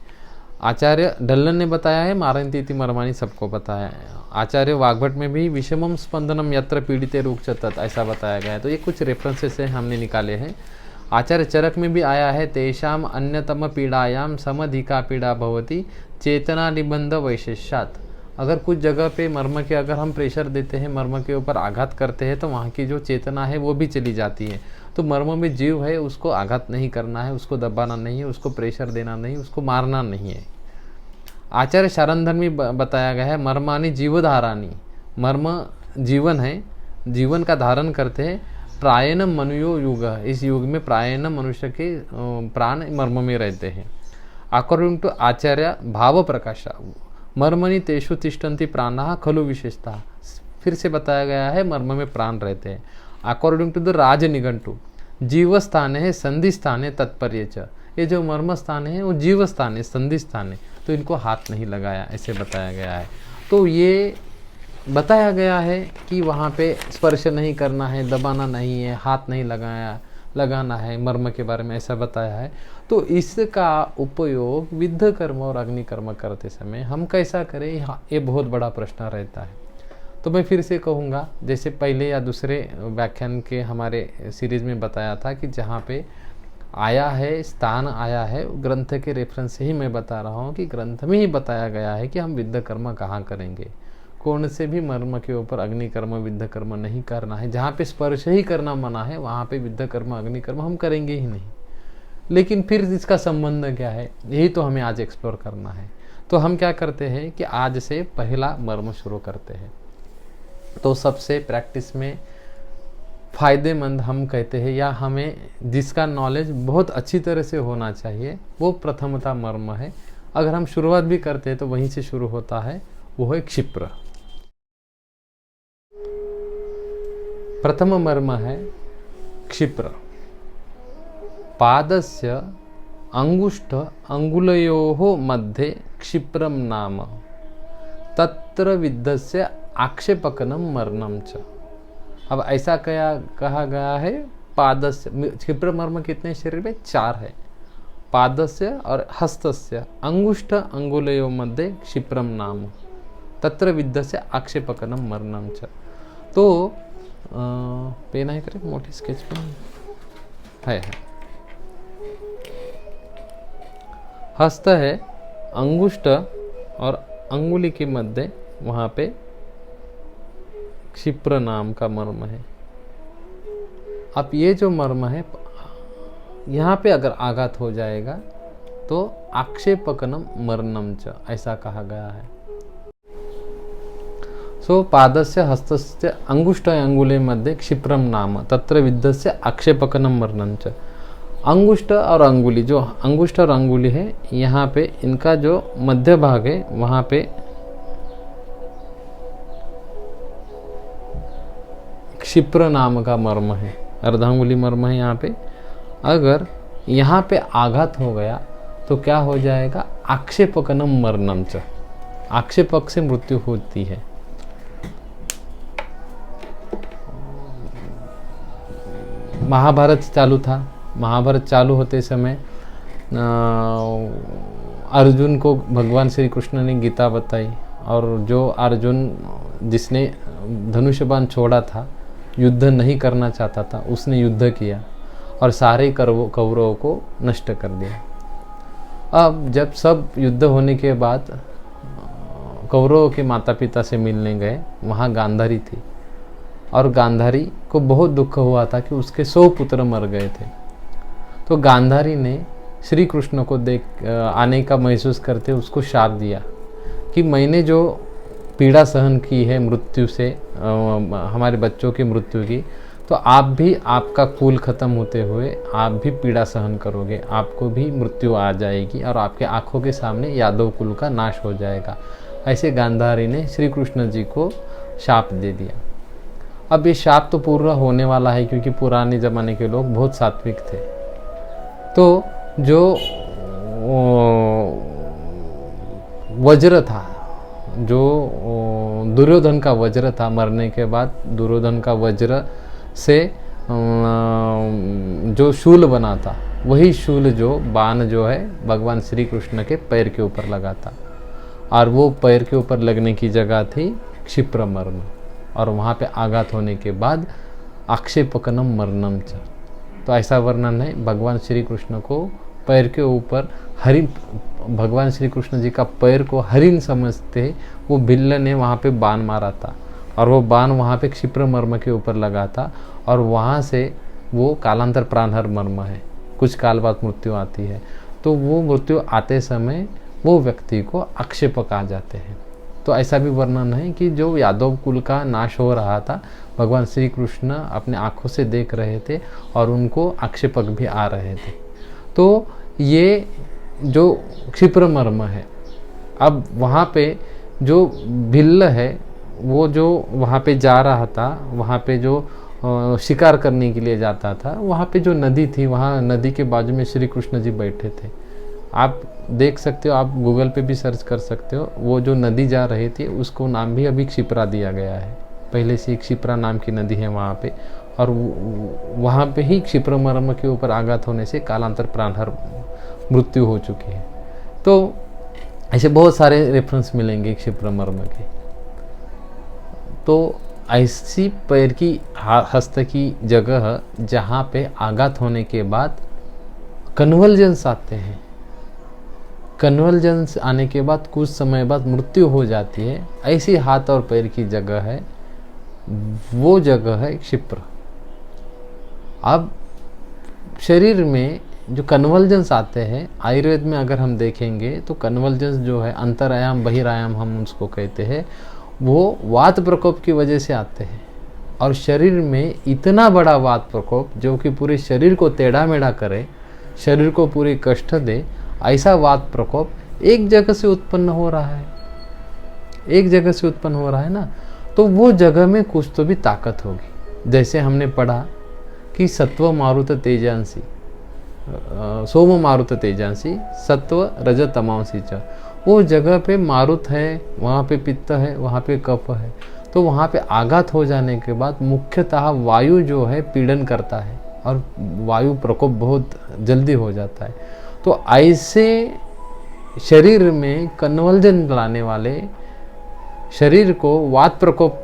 आचार्य ढल्लन ने बताया है मारंती इति मर्मानी, सबको बताया है। आचार्य वाग्भट में भी विषमम स्पंदनम यत्र पीड़िते रुक्ष तत्, ऐसा बताया गया है। तो ये कुछ रेफरेंसेस हैं हमने निकाले हैं। आचार्य चरक में भी आया है तेषाम अन्यतम पीड़ायाम समधिका पीड़ा भवति चेतना निबंध वैशेष्यात्, अगर कुछ जगह पे मर्म के अगर हम प्रेशर देते हैं, मर्म के ऊपर आघात करते हैं तो वहाँ की जो चेतना है वो भी चली जाती है। तो मर्म में जीव है उसको आघात नहीं करना है, उसको दबाना नहीं है, उसको प्रेशर देना नहीं, उसको मारना नहीं है। आचार्य शारंधन में बताया गया है मर्मानी जीवधारानी, मर्म जीवन है, जीवन का धारण करते हैं। प्रायण मनुयो युग, इस युग में प्रायण मनुष्य के प्राण मर्म में रहते हैं। अकॉर्डिंग टू आचार्य भाव प्रकाश मर्मणि तेषु तिष्ठन्ति प्राणाः खलु विशेषता, फिर से बताया गया है मर्म में प्राण रहते हैं। अकॉर्डिंग टू द राज निघंटु जीव स्थान है संधि स्थान है तत्पर्य च, ये जो मर्म स्थान है वो जीव स्थान है संधि स्थान है, तो इनको हाथ नहीं लगाया, ऐसे बताया गया है। तो ये बताया गया है कि वहाँ पे स्पर्श नहीं करना है, दबाना नहीं है, हाथ नहीं लगाना है, मर्म के बारे में ऐसा बताया है। तो इसका उपयोग विद्ध कर्म और अग्नि कर्म करते समय हम कैसा करें, ये बहुत बड़ा प्रश्न रहता है। तो मैं फिर से कहूँगा, जैसे पहले या दूसरे व्याख्यान के हमारे सीरीज में बताया था कि जहाँ पे आया है, स्थान आया है, ग्रंथ के रेफरेंस से ही मैं बता रहा हूँ कि ग्रंथ में ही बताया गया है कि हम विद्ध कर्म कहाँ करेंगे। कौन से भी मर्म के ऊपर अग्नि कर्म विद्ध कर्म नहीं करना है। जहाँ पे स्पर्श ही करना मना है वहाँ पे विद्ध कर्म अग्नि कर्म हम करेंगे ही नहीं। लेकिन फिर इसका संबंध क्या है, यही तो हमें आज एक्सप्लोर करना है। तो हम क्या करते हैं कि आज से पहला मर्म शुरू करते हैं। तो सबसे प्रैक्टिस में फ़ायदेमंद हम कहते हैं, या हमें जिसका नॉलेज बहुत अच्छी तरह से होना चाहिए, वो प्रथमता मर्म है। अगर हम शुरुआत भी करते हैं तो वहीं से शुरू होता है, वो है क्षिप्र। प्रथम मर्म है क्षिप्र। पादस्य अंगुष्ठ अंगुलयोः मध्ये क्षिप्रम नाम तत्र विद्धस्य आक्षेपकनम मरणम च। अब ऐसा कहा गया है पादस्य, क्षिप्र मर्म कितने शरीर में? 4 है। पादस्य और हस्तस्य अंगुष्ठ अंगुलयोः मध्ये क्षिप्रम नाम तत्र विद्धस्य आक्षेपकनम मरणम च। तो पेन है, करे मोटी स्केच पेन है। हस्त है, अंगुष्ठ और अंगुली के मध्य वहाँ पे क्षिप्र नाम का मर्म है। अब ये जो मर्म है, यहाँ पे अगर आघात हो जाएगा तो आक्षेपकनम मरणम च, ऐसा कहा गया है। सो पादस्य हस्तस्य अंगुष्ठ अंगुले मध्ये क्षिप्रम नाम तत्र विद्धस्य आक्षेपकनम मरणम च। अंगुष्ठ और अंगुली, जो अंगुष्ठ और अंगुली है, यहाँ पे इनका जो मध्य भाग है वहाँ पे क्षिप्र नाम का मर्म है, अर्धांगुली मर्म है। यहाँ पे अगर यहाँ पे आघात हो गया तो क्या हो जाएगा, आक्षेपकनम मरणम च, आक्षेपक से मृत्यु होती है। महाभारत चालू था, महाभारत चालू होते समय अर्जुन को भगवान श्री कृष्ण ने गीता बताई, और जो अर्जुन जिसने धनुष बाण छोड़ा था, युद्ध नहीं करना चाहता था, उसने युद्ध किया और सारे कौरवों को नष्ट कर दिया। अब जब सब युद्ध होने के बाद कौरवों के माता पिता से मिलने गए, वहाँ गांधारी थी, और गांधारी को बहुत दुख हुआ था कि उसके 100 पुत्र मर गए थे। तो गांधारी ने श्री कृष्ण को देख आने का महसूस करते उसको शाप दिया कि मैंने जो पीड़ा सहन की है मृत्यु से, हमारे बच्चों की मृत्यु की, तो आप भी, आपका कुल खत्म होते हुए आप भी पीड़ा सहन करोगे, आपको भी मृत्यु आ जाएगी और आपके आंखों के सामने यादव कुल का नाश हो जाएगा। ऐसे गांधारी ने श्री कृष्ण जी को शाप दे दिया। अब ये शाप तो पूरा होने वाला है, क्योंकि पुराने ज़माने के लोग बहुत सात्विक थे। तो जो वज्र था, जो दुर्योधन का वज्र था, मरने के बाद दुर्योधन का वज्र से जो शूल बना था, वही शूल, जो बाण जो है, भगवान श्री कृष्ण के पैर के ऊपर लगा था, और वो पैर के ऊपर लगने की जगह थी क्षिप्र मर्म, और वहाँ पे आघात होने के बाद आक्षेपकनम मरणम च। तो ऐसा वर्णन है, भगवान श्री कृष्ण को पैर के ऊपर हरिण, भगवान श्री कृष्ण जी का पैर को हरिण समझते वो बिल्ल ने वहाँ पे बाण मारा था, और वो बाण वहाँ पे क्षिप्र मर्म के ऊपर लगा था, और वहाँ से वो कालांतर प्राणहर मर्म है, कुछ काल बाद मृत्यु आती है। तो वो मृत्यु आते समय वो व्यक्ति को आक्षेपक आ जाते हैं। तो ऐसा भी वर्णन है कि जो यादव कुल का नाश हो रहा था, भगवान श्री कृष्ण अपने आँखों से देख रहे थे और उनको आक्षेपक भी आ रहे थे। तो ये जो क्षिप्र मर्म है, अब वहाँ पे जो भिल्ल है, वो जो वहाँ पे जा रहा था, वहाँ पे जो शिकार करने के लिए जाता था, वहाँ पे जो नदी थी, वहाँ नदी के बाजू में श्री कृष्ण जी बैठे थे। आप देख सकते हो, आप गूगल पे भी सर्च कर सकते हो, वो जो नदी जा रही थी उसको नाम भी अभी क्षिप्रा दिया गया है। पहले से क्षिप्रा नाम की नदी है वहाँ पे, और वहाँ पे ही क्षिप्र मर्म के ऊपर आघात होने से कालांतर प्राणहर मृत्यु हो चुकी है। तो ऐसे बहुत सारे रेफरेंस मिलेंगे क्षिप्र मर्म के। तो ऐसी पैर की हस्त की जगह जहाँ पे आघात होने के बाद कन्वल्जेंस आते हैं, कन्वल्जेंस आने के बाद कुछ समय बाद मृत्यु हो जाती है, ऐसी हाथ और पैर की जगह है, वो जगह है क्षिप्र। अब शरीर में जो कन्वल्जेंस आते हैं, आयुर्वेद में अगर हम देखेंगे तो कन्वल्जेंस जो है, अंतरायाम बहिरायाम हम उसको कहते हैं, वो वात प्रकोप की वजह से आते हैं। और शरीर में इतना बड़ा वात प्रकोप जो कि पूरे शरीर को टेढ़ा मेढ़ा करे, शरीर को पूरी कष्ट दे, ऐसा वात प्रकोप एक जगह से उत्पन्न हो रहा है, एक जगह से उत्पन्न हो रहा है ना, तो वो जगह में कुछ तो भी ताकत होगी। जैसे हमने पढ़ा कि सत्व मारुत तेजांसी, सोम मारुत तेजांसी, सत्व रज तमांसी च, वो जगह पे मारुत है, वहाँ पे पित्त है, वहाँ पे कफ है। तो वहाँ पे आघात हो जाने के बाद मुख्यतः वायु जो है पीड़न करता है, और वायु प्रकोप बहुत जल्दी हो जाता है। तो ऐसे शरीर में कन्वल्जन लाने वाले, शरीर को वात प्रकोप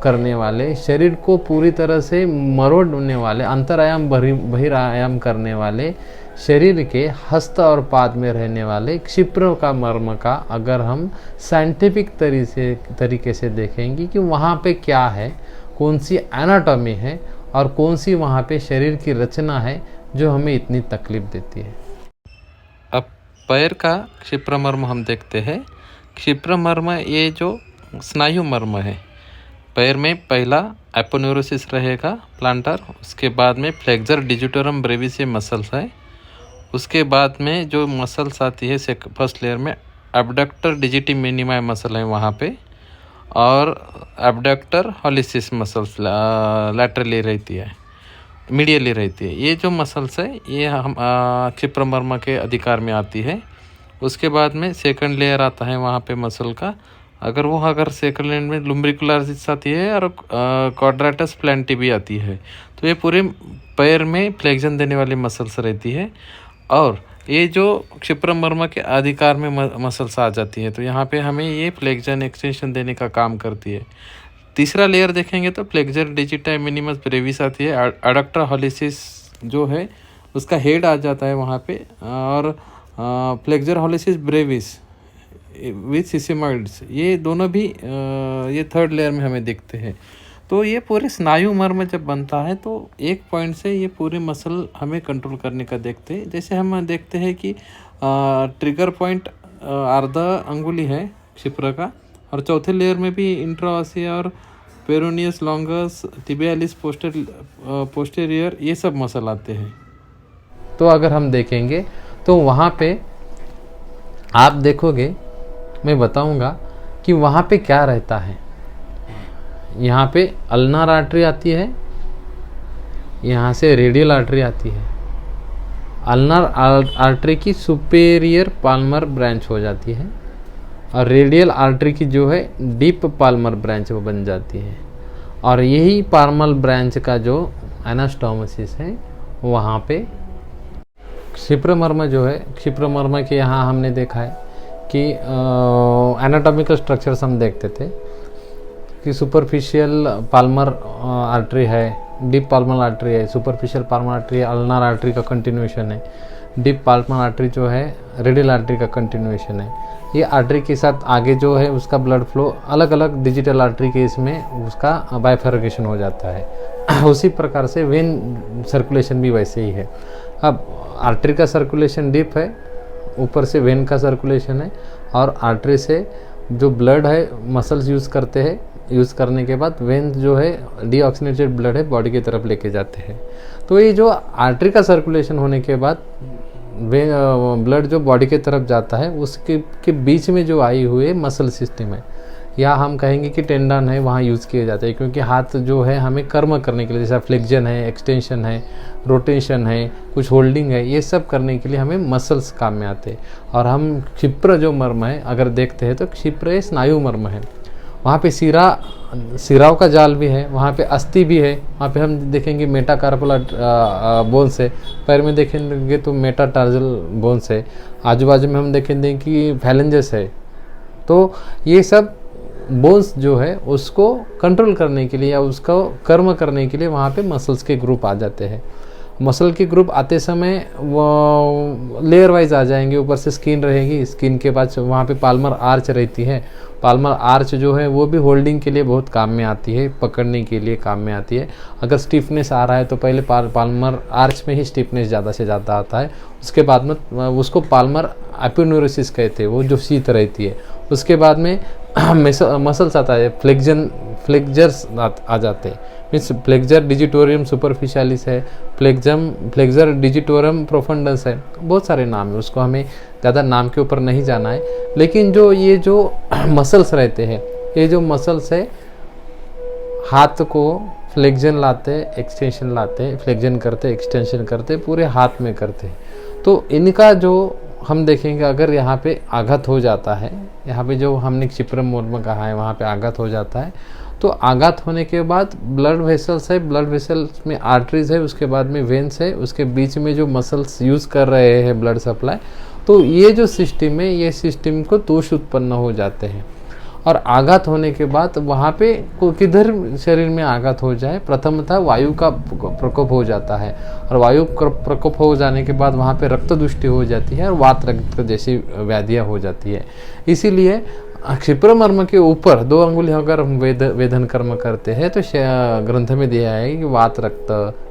करने वाले, शरीर को पूरी तरह से मरोड़ने वाले, अंतरायाम बहिरायाम करने वाले, शरीर के हस्त और पाद में रहने वाले क्षिप्र का मर्म का अगर हम साइंटिफिक तरीके से देखेंगे कि वहाँ पे क्या है, कौन सी एनाटॉमी है और कौन सी वहाँ पे शरीर की रचना है जो हमें इतनी तकलीफ देती है। अब पैर का क्षिप्रमर्म हम देखते हैं। क्षिप्रमर्म ये जो स्नायु मर्म है, पैर में पहला एपोन्यूरोसिस रहेगा प्लांटर, उसके बाद में फ्लेक्सर डिजिटोरम ब्रेविस ये मसल्स है, उसके बाद में जो मसल्स आती है फर्स्ट लेयर में एब्डक्टर डिजिटी मिनिमा मसल है वहाँ पे, और एब्डक्टर हॉलिसिस मसल्स लैटरली रहती है, मीडियली रहती है। ये जो मसल्स है ये हम क्षिप्रमर्म के अधिकार में आती है। उसके बाद में सेकंड लेयर आता है वहाँ पे मसल का, अगर सेकंड लेयर में लुम्ब्रिकुलरिस आती है और क्वाड्रेटस प्लांटी भी आती है। तो ये पूरे पैर में फ्लेक्शन देने वाली मसल्स रहती है, और ये जो क्षिप्रमर्म के अधिकार में मसल्स आ जाती है, तो यहाँ पे हमें ये फ्लेक्शन एक्सटेंशन देने का काम करती है। तीसरा लेयर देखेंगे तो फ्लेक्सर डिजिटा मिनिमस ब्रेविस आती है, एडक्टर हॉलिसिस जो है उसका हेड आ जाता है वहाँ पे, और फ्लेक्सर हॉलिसिस ब्रेविस विथ सिसिमॉइड्स ये दोनों भी ये थर्ड लेयर में हमें दिखते हैं। तो ये पूरे स्नायु मर्म जब बनता है तो एक पॉइंट से ये पूरे मसल हमें कंट्रोल करने का देखते हैं। जैसे हम देखते हैं कि ट्रिगर पॉइंट अर्धा अंगुली है क्षिप्र का, और चौथे लेयर में भी इंट्राओसिया और पेरोनियस लॉन्गस टिबियालिस पोस्टेरियर ये सब मसल आते हैं। तो अगर हम देखेंगे तो वहाँ पे आप देखोगे, मैं बताऊंगा कि वहाँ पे क्या रहता है। यहाँ पे अल्नार आर्टरी आती है, यहाँ से रेडियल आर्टरी आती है। अल्नार आर्टरी की सुपेरियर पाल्मर ब्रांच हो जाती है, और रेडियल आर्टरी की जो है डीप पाल्मर ब्रांच वो बन जाती है, और यही पाल्मर ब्रांच का जो एनास्टोमोसिस है वहाँ पे क्षिप्रमर्म जो है, क्षिप्रमर्म के यहाँ हमने देखा है कि एनाटॉमिकल स्ट्रक्चर्स हम देखते थे कि सुपरफिशियल पाल्मर आर्टरी है, डीप पाल्मर आर्टरी है, superficial Palmer artery ulnar artery का कंटिन्यूएशन है, डीप पाल्मर आर्टरी जो है रेडियल आर्टरी का कंटिन्यूएशन है। ये आर्टरी के साथ आगे जो है उसका ब्लड फ्लो अलग अलग डिजिटल आर्टरी के इसमें उसका बाइफर्केशन हो जाता है। उसी प्रकार से वेन सर्कुलेशन भी वैसे ही है। अब आर्टरी का सर्कुलेशन डीप है, ऊपर से वेन का सर्कुलेशन है, और आर्टरी से जो ब्लड है मसल्स यूज़ करते हैं, यूज़ करने के बाद वेन जो है डीऑक्सीनेटेड ब्लड है बॉडी की तरफ लेके जाते हैं। तो ये जो आर्टरी का सर्कुलेशन होने के बाद ब्लड जो बॉडी की तरफ जाता है उसके बीच में जो आई हुई मसल सिस्टम है, या हम कहेंगे कि टेंडन है, वहाँ यूज़ किए जाते हैं। क्योंकि हाथ जो है हमें कर्म करने के लिए, जैसा फ्लेक्शन है, एक्सटेंशन है, रोटेशन है, कुछ होल्डिंग है, ये सब करने के लिए हमें मसल्स काम में आते हैं। और हम क्षिप्र जो मर्म है अगर देखते हैं तो क्षिप्र स्नायु मर्म है, वहाँ पे सिराओं का जाल भी है, वहाँ पे अस्थि भी है, वहाँ पे हम देखेंगे मेटाकार्पल बोन्स है, पैर में देखेंगे तो मेटाटार्जल बोन्स है, आजू बाजू में हम देखेंगे कि फैलेंजेस है। तो ये सब बोन्स जो है उसको कंट्रोल करने के लिए या उसको कर्म करने के लिए वहाँ पे मसल्स के ग्रुप आ जाते हैं। मसल के ग्रुप आते समय वो लेयर वाइज आ जाएंगे। ऊपर से स्किन रहेगी, स्किन के बाद वहाँ पे पाल्मर आर्च रहती है। पाल्मर आर्च जो है वो भी होल्डिंग के लिए बहुत काम में आती है, पकड़ने के लिए काम में आती है। अगर स्टिफनेस आ रहा है तो पहले पाल्मर आर्च में ही स्टिफनेस ज़्यादा से ज़्यादा आता है, उसके बाद में उसको पाल्मर एपोन्यूरोसिस कहते हैं, वो जो शीत रहती है। उसके बाद में मसल्स आता है, फ्लेक्जर्स आ जाते हैं, मीन्स फ्लेक्जर डिजिटोरियम सुपरफिशियलिस है, फ्लेक्जर डिजिटोरियम प्रोफंडस है, बहुत सारे नाम है, उसको हमें ज़्यादा नाम के ऊपर नहीं जाना है। लेकिन ये जो मसल्स रहते हैं, ये जो मसल्स है हाथ को फ्लेक्जन लाते, एक्सटेंशन लाते, फ्लेक्जन करते, एक्सटेंशन करते, पूरे हाथ में करते। तो इनका जो हम देखेंगे अगर यहाँ पे आघात हो जाता है, यहाँ पे जो हमने क्षिप्रम मर्म कहा है वहाँ पे आघात हो जाता है, तो आघात होने के बाद ब्लड वेसल्स है, ब्लड वेसल्स में आर्टरीज है, उसके बाद में वेन्स है, उसके बीच में जो मसल्स यूज़ कर रहे हैं ब्लड सप्लाई, तो ये जो सिस्टम है ये सिस्टम को दोष उत्पन्न हो जाते हैं। और आघात होने के बाद वहाँ पे किधर शरीर में आघात हो जाए, प्रथमतः वायु का प्रकोप हो जाता है, और वायु प्रकोप हो जाने के बाद वहाँ पे रक्त दुष्टि हो जाती है और वात रक्त जैसी व्याधियाँ हो जाती है। इसीलिए क्षिप्र मर्म के ऊपर 2 अंगुली अगर हम वेदन कर्म करते हैं तो ग्रंथ में दिया है कि वात रक्त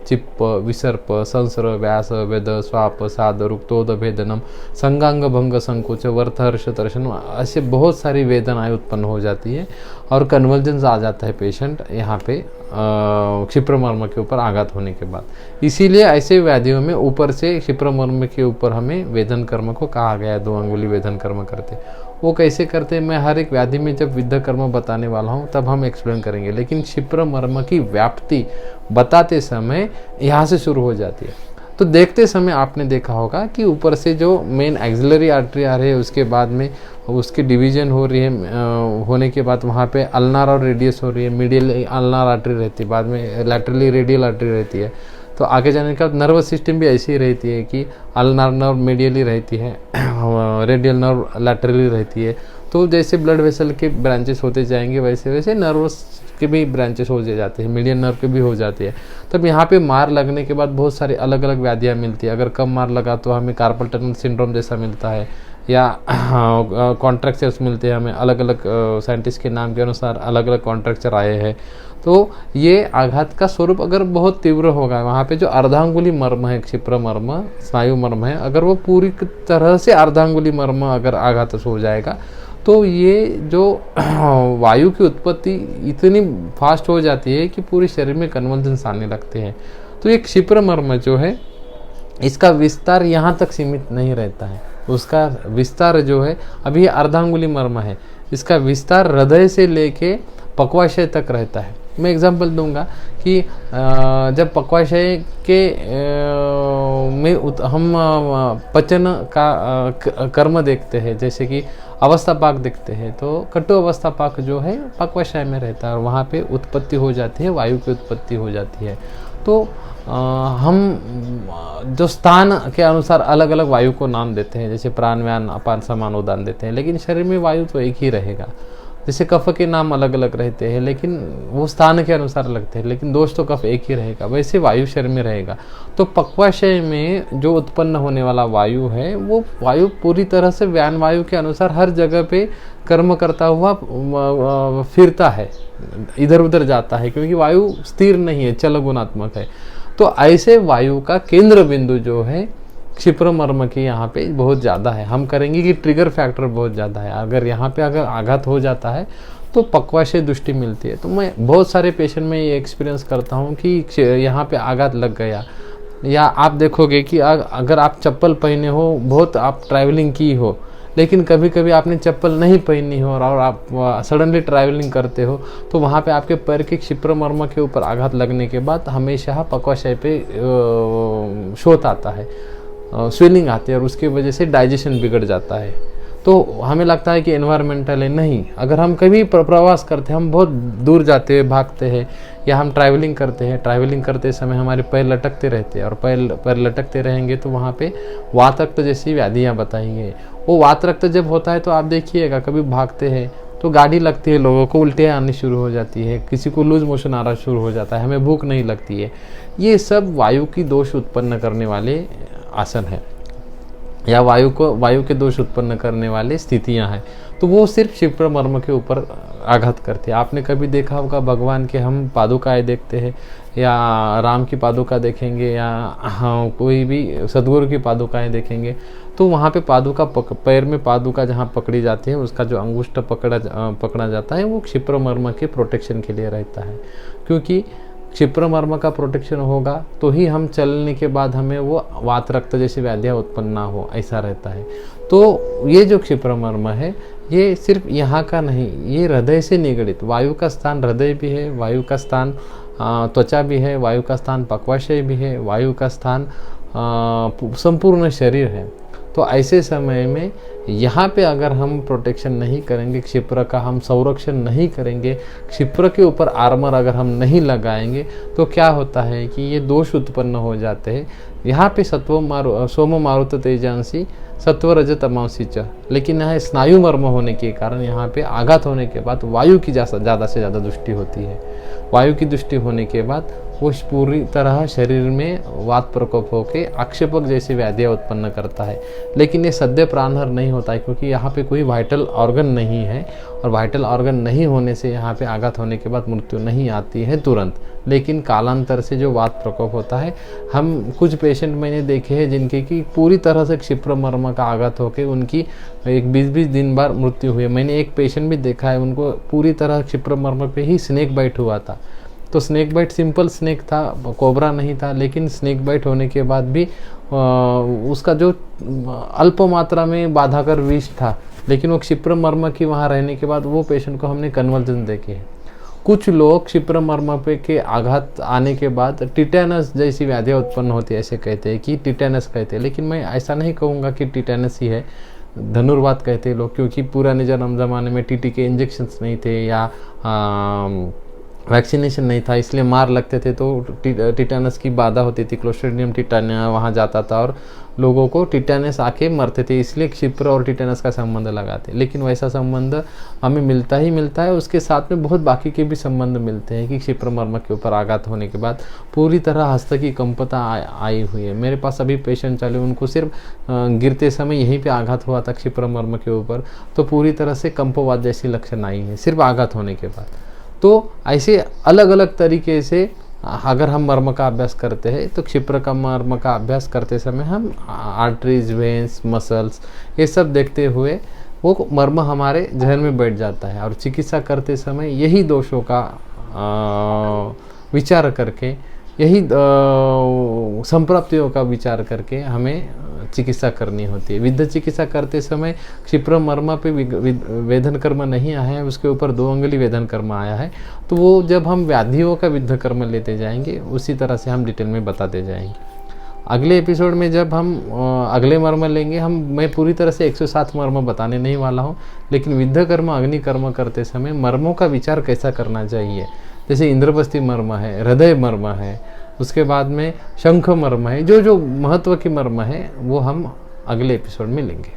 चिप्प विसर्प संसर व्यास वेद स्वाप साद रुक्तोद भेदनम संगांग भंग संकोच वर्थ हर्ष दर्शन, ऐसे बहुत सारी वेदनाएं उत्पन्न हो जाती है और कन्वर्जेंस आ जाता है पेशेंट यहाँ पे क्षिप्र मर्म के ऊपर आघात होने के बाद। इसीलिए ऐसे व्याधियों में ऊपर से क्षिप्र मर्म के ऊपर हमें वेदन कर्म को कहा गया है, 2 अंगुली वेदन कर्म करते। वो कैसे करते हैं मैं हर एक व्याधि में जब विद्ध कर्म बताने वाला हूँ तब हम एक्सप्लेन करेंगे, लेकिन क्षिप्र मर्म की व्याप्ति बताते समय यहाँ से शुरू हो जाती है। तो देखते समय आपने देखा होगा कि ऊपर से जो मेन एक्सिलरी आर्टरी आ रही है उसके बाद में उसकी डिवीजन हो रही है, होने के बाद वहाँ पे अल्नार और रेडियस हो रही है, मीडियल अल्नार आर्टरी रहती है, बाद में लैटरली रेडियल आर्टरी रहती है। तो आगे जाने का नर्वस सिस्टम भी ऐसी ही रहती है कि अल्नार नर्व मीडियली रहती है, रेडियल नर्व लैटरली रहती है। तो जैसे ब्लड वेसल के ब्रांचेस होते जाएंगे वैसे वैसे नर्वस के भी ब्रांचेस हो जाते हैं, मीडियन नर्व के भी हो जाते हैं। तब यहाँ पे मार लगने के बाद बहुत सारी अलग अलग व्याधियाँ मिलती है। अगर कम मार लगा तो हमें कार्पल टनल सिंड्रोम जैसा मिलता है, या कॉन्ट्रैक्चर्स मिलते हैं हमें, अलग अलग साइंटिस्ट के नाम के अनुसार अलग अलग कॉन्ट्रैक्चर आए हैं। तो ये आघात का स्वरूप अगर बहुत तीव्र होगा, वहाँ पे जो अर्धांगुली मर्म है, क्षिप्र मर्म स्नायु मर्म है, अगर वो पूरी तरह से अर्धांगुली मर्म अगर आघात हो जाएगा तो ये जो वायु की उत्पत्ति इतनी फास्ट हो जाती है कि पूरे शरीर में कन्वल्जन्स आने लगते हैं। तो ये क्षिप्र मर्म जो है इसका विस्तार यहाँ तक सीमित नहीं रहता है, उसका विस्तार जो है अभी अर्धांगुली मर्म है, इसका विस्तार हृदय से लेके पक्वाशय तक रहता है। मैं एग्जांपल दूंगा कि जब पक्वाशय के में हम पचन का कर्म देखते हैं, जैसे कि अवस्था पाक देखते हैं, तो कटु अवस्था पाक जो है पक्वाशय में रहता है और वहाँ पे उत्पत्ति हो जाती है, वायु की उत्पत्ति हो जाती है। तो हम जो स्थान के अनुसार अलग अलग वायु को नाम देते हैं, जैसे प्राणव्यान अपान समान उदान देते हैं, लेकिन शरीर में वायु तो एक ही रहेगा। जैसे कफ के नाम अलग अलग रहते हैं लेकिन वो स्थान के अनुसार लगते हैं, लेकिन दोष तो कफ एक ही रहेगा, वैसे वायु शरीर में रहेगा। तो पक्वाशय में जो उत्पन्न होने वाला वायु है वो वायु पूरी तरह से व्यान वायु के अनुसार हर जगह पे कर्म करता हुआ फिरता है, इधर उधर जाता है, क्योंकि वायु स्थिर नहीं है, चल गुणात्मक है। तो ऐसे वायु का केंद्र बिंदु जो है क्षिप्र मर्म की यहाँ पे बहुत ज़्यादा है। हम करेंगे कि ट्रिगर फैक्टर बहुत ज़्यादा है, अगर यहाँ पे अगर आघात हो जाता है तो पक्वाशय दृष्टि मिलती है। तो मैं बहुत सारे पेशेंट में ये एक्सपीरियंस करता हूँ कि यहाँ पे आघात लग गया, या आप देखोगे कि अगर आप चप्पल पहने हो, बहुत आप ट्रैवलिंग की हो, लेकिन कभी कभी आपने चप्पल नहीं पहनी हो और आप सडनली ट्रैवलिंग करते हो, तो वहाँ पे आपके पैर के क्षिप्र मर्म के ऊपर आघात लगने के बाद हमेशा पक्वाशय पे शोथ आता है, स्वेलिंग आती है और उसकी वजह से डाइजेशन बिगड़ जाता है। तो हमें लगता है कि एनवायरमेंटल है, नहीं। अगर हम कभी प्रवास करते हैं, हम बहुत दूर जाते हैं, भागते हैं, या हम ट्रैवलिंग करते हैं, ट्रैवलिंग करते समय हमारे पैर लटकते रहते हैं और पैर लटकते रहेंगे तो वहाँ पे वात रक्त जैसी व्याधियाँ बताएंगे। वो वात रक्त जब होता है तो आप देखिएगा कभी भागते हैं तो गाड़ी लगती है, लोगों को उल्टियाँ आनी शुरू हो जाती है, किसी को लूज मोशन आना शुरू हो जाता है, हमें भूख नहीं लगती है। ये सब वायु की दोष उत्पन्न करने वाले आसन है, या वायु के दोष उत्पन्न करने वाले स्थितियां हैं। तो वो सिर्फ क्षिप्र मर्म के ऊपर आघात करते हैं। आपने कभी देखा होगा भगवान के हम पादुकाएं देखते हैं, या राम की पादुका देखेंगे, या कोई भी सदगुरु की पादुकाएं देखेंगे, तो वहाँ पे पादुका पैर में पादुका जहाँ पकड़ी जाती है, उसका जो अंगुष्ठ पकड़ा जाता है वो क्षिप्र मर्म के प्रोटेक्शन के लिए रहता है। क्योंकि क्षिप्र मर्म का प्रोटेक्शन होगा तो ही हम चलने के बाद हमें वो वात रक्त जैसी व्याधियाँ उत्पन्न ना हो, ऐसा रहता है। तो ये जो क्षिप्र मर्म है ये सिर्फ यहाँ का नहीं, ये हृदय से निगडित, वायु का स्थान हृदय भी है, वायु का स्थान त्वचा भी है, वायु का स्थान पक्वाशय भी है, वायु का स्थान संपूर्ण शरीर है। तो ऐसे समय में यहाँ पे अगर हम प्रोटेक्शन नहीं करेंगे, क्षिप्र का हम संरक्षण नहीं करेंगे, क्षिप्र के ऊपर आर्मर अगर हम नहीं लगाएंगे, तो क्या होता है कि ये दोष उत्पन्न हो जाते हैं। यहाँ पे सोम मारुत तेजांसी सत्व रज तमांसी च, लेकिन यहाँ स्नायु मर्म होने के कारण यहाँ पे आघात होने के बाद वायु की ज़्यादा से ज़्यादा दृष्टि होती है। वायु की दृष्टि होने के बाद वो पूरी तरह शरीर में वात प्रकोप होकर आक्षेपक जैसी व्याधियाँ उत्पन्न करता है। लेकिन ये सद्य प्राणहर नहीं होता है, क्योंकि यहाँ पे कोई वाइटल ऑर्गन नहीं है, और वाइटल ऑर्गन नहीं होने से यहाँ पे आघात होने के बाद मृत्यु नहीं आती है तुरंत, लेकिन कालांतर से जो वात प्रकोप होता है। हम कुछ पेशेंट मैंने देखे हैं जिनके की पूरी तरह से क्षिप्र मर्म का आघात होकर उनकी एक 20-20 दिन बाद मृत्यु हुई है। मैंने एक पेशेंट भी देखा है, उनको पूरी तरह क्षिप्र मर्म पे ही स्नेक बाइट हुआ था। तो स्नेक बाइट सिंपल स्नेक था, कोबरा नहीं था, लेकिन स्नेक बाइट होने के बाद भी उसका जो अल्प मात्रा में बाधाकर विष था, लेकिन वो क्षिप्र मर्म की वहाँ रहने के बाद वो पेशेंट को हमने कन्वर्जन देखे हैं। कुछ लोग क्षिप्र मर्म पे के आघात आने के बाद टिटेनस जैसी व्याधियाँ उत्पन्न होती है, ऐसे कहते हैं कि टिटेनस कहते हैं, लेकिन मैं ऐसा नहीं कहूँगा कि टिटेनस ही है। धनुर्वात कहते हैं लोग, क्योंकि पुराने ज़माने में टीटी के इंजेक्शंस नहीं थे या वैक्सीनेशन नहीं था, इसलिए मार लगते थे, तो टिटेनस की बाधा होती थी, क्लोस्ट्रिडियम टिटानिया वहाँ जाता था और लोगों को टिटेनस आके मरते थे, इसलिए क्षिप्र और टिटेनस का संबंध लगाते। लेकिन वैसा संबंध हमें मिलता ही मिलता है, उसके साथ में बहुत बाकी के भी संबंध मिलते हैं कि क्षिप्र मर्म के ऊपर आघात होने के बाद पूरी तरह हस्त की कंपता आई हुई है। मेरे पास अभी पेशेंट चले, उनको सिर्फ गिरते समय यहीं पर आघात हुआ था क्षिप्र मर्म के ऊपर, तो पूरी तरह से कंपवात जैसी लक्षण आई है सिर्फ आघात होने के बाद। तो ऐसे अलग अलग तरीके से अगर हम मर्म का अभ्यास करते हैं, तो क्षिप्र का मर्म का अभ्यास करते समय हम आर्टरीज, वेन्स, मसल्स ये सब देखते हुए वो मर्म हमारे जहन में बैठ जाता है, और चिकित्सा करते समय यही दोषों का विचार करके, यही संप्राप्तियों का विचार करके हमें चिकित्सा करनी होती है। विद्ध चिकित्सा करते समय क्षिप्र मर्म पे वेदन कर्म नहीं आया है, उसके ऊपर 2 अंगुली वेदन कर्म आया है, तो वो जब हम व्याधियों का विद्ध कर्म लेते जाएंगे उसी तरह से हम डिटेल में बताते जाएंगे। अगले एपिसोड में जब हम अगले मर्म लेंगे, मैं पूरी तरह से 107 मर्म बताने नहीं वाला हूँ, लेकिन विद्ध कर्म अग्नि कर्म करते समय मर्मों का विचार कैसा करना चाहिए, जैसे इंद्रबस्ती मर्म है, हृदय मर्म है, उसके बाद में शंख मर्म है, जो महत्व की मर्म है वो हम अगले एपिसोड में लेंगे।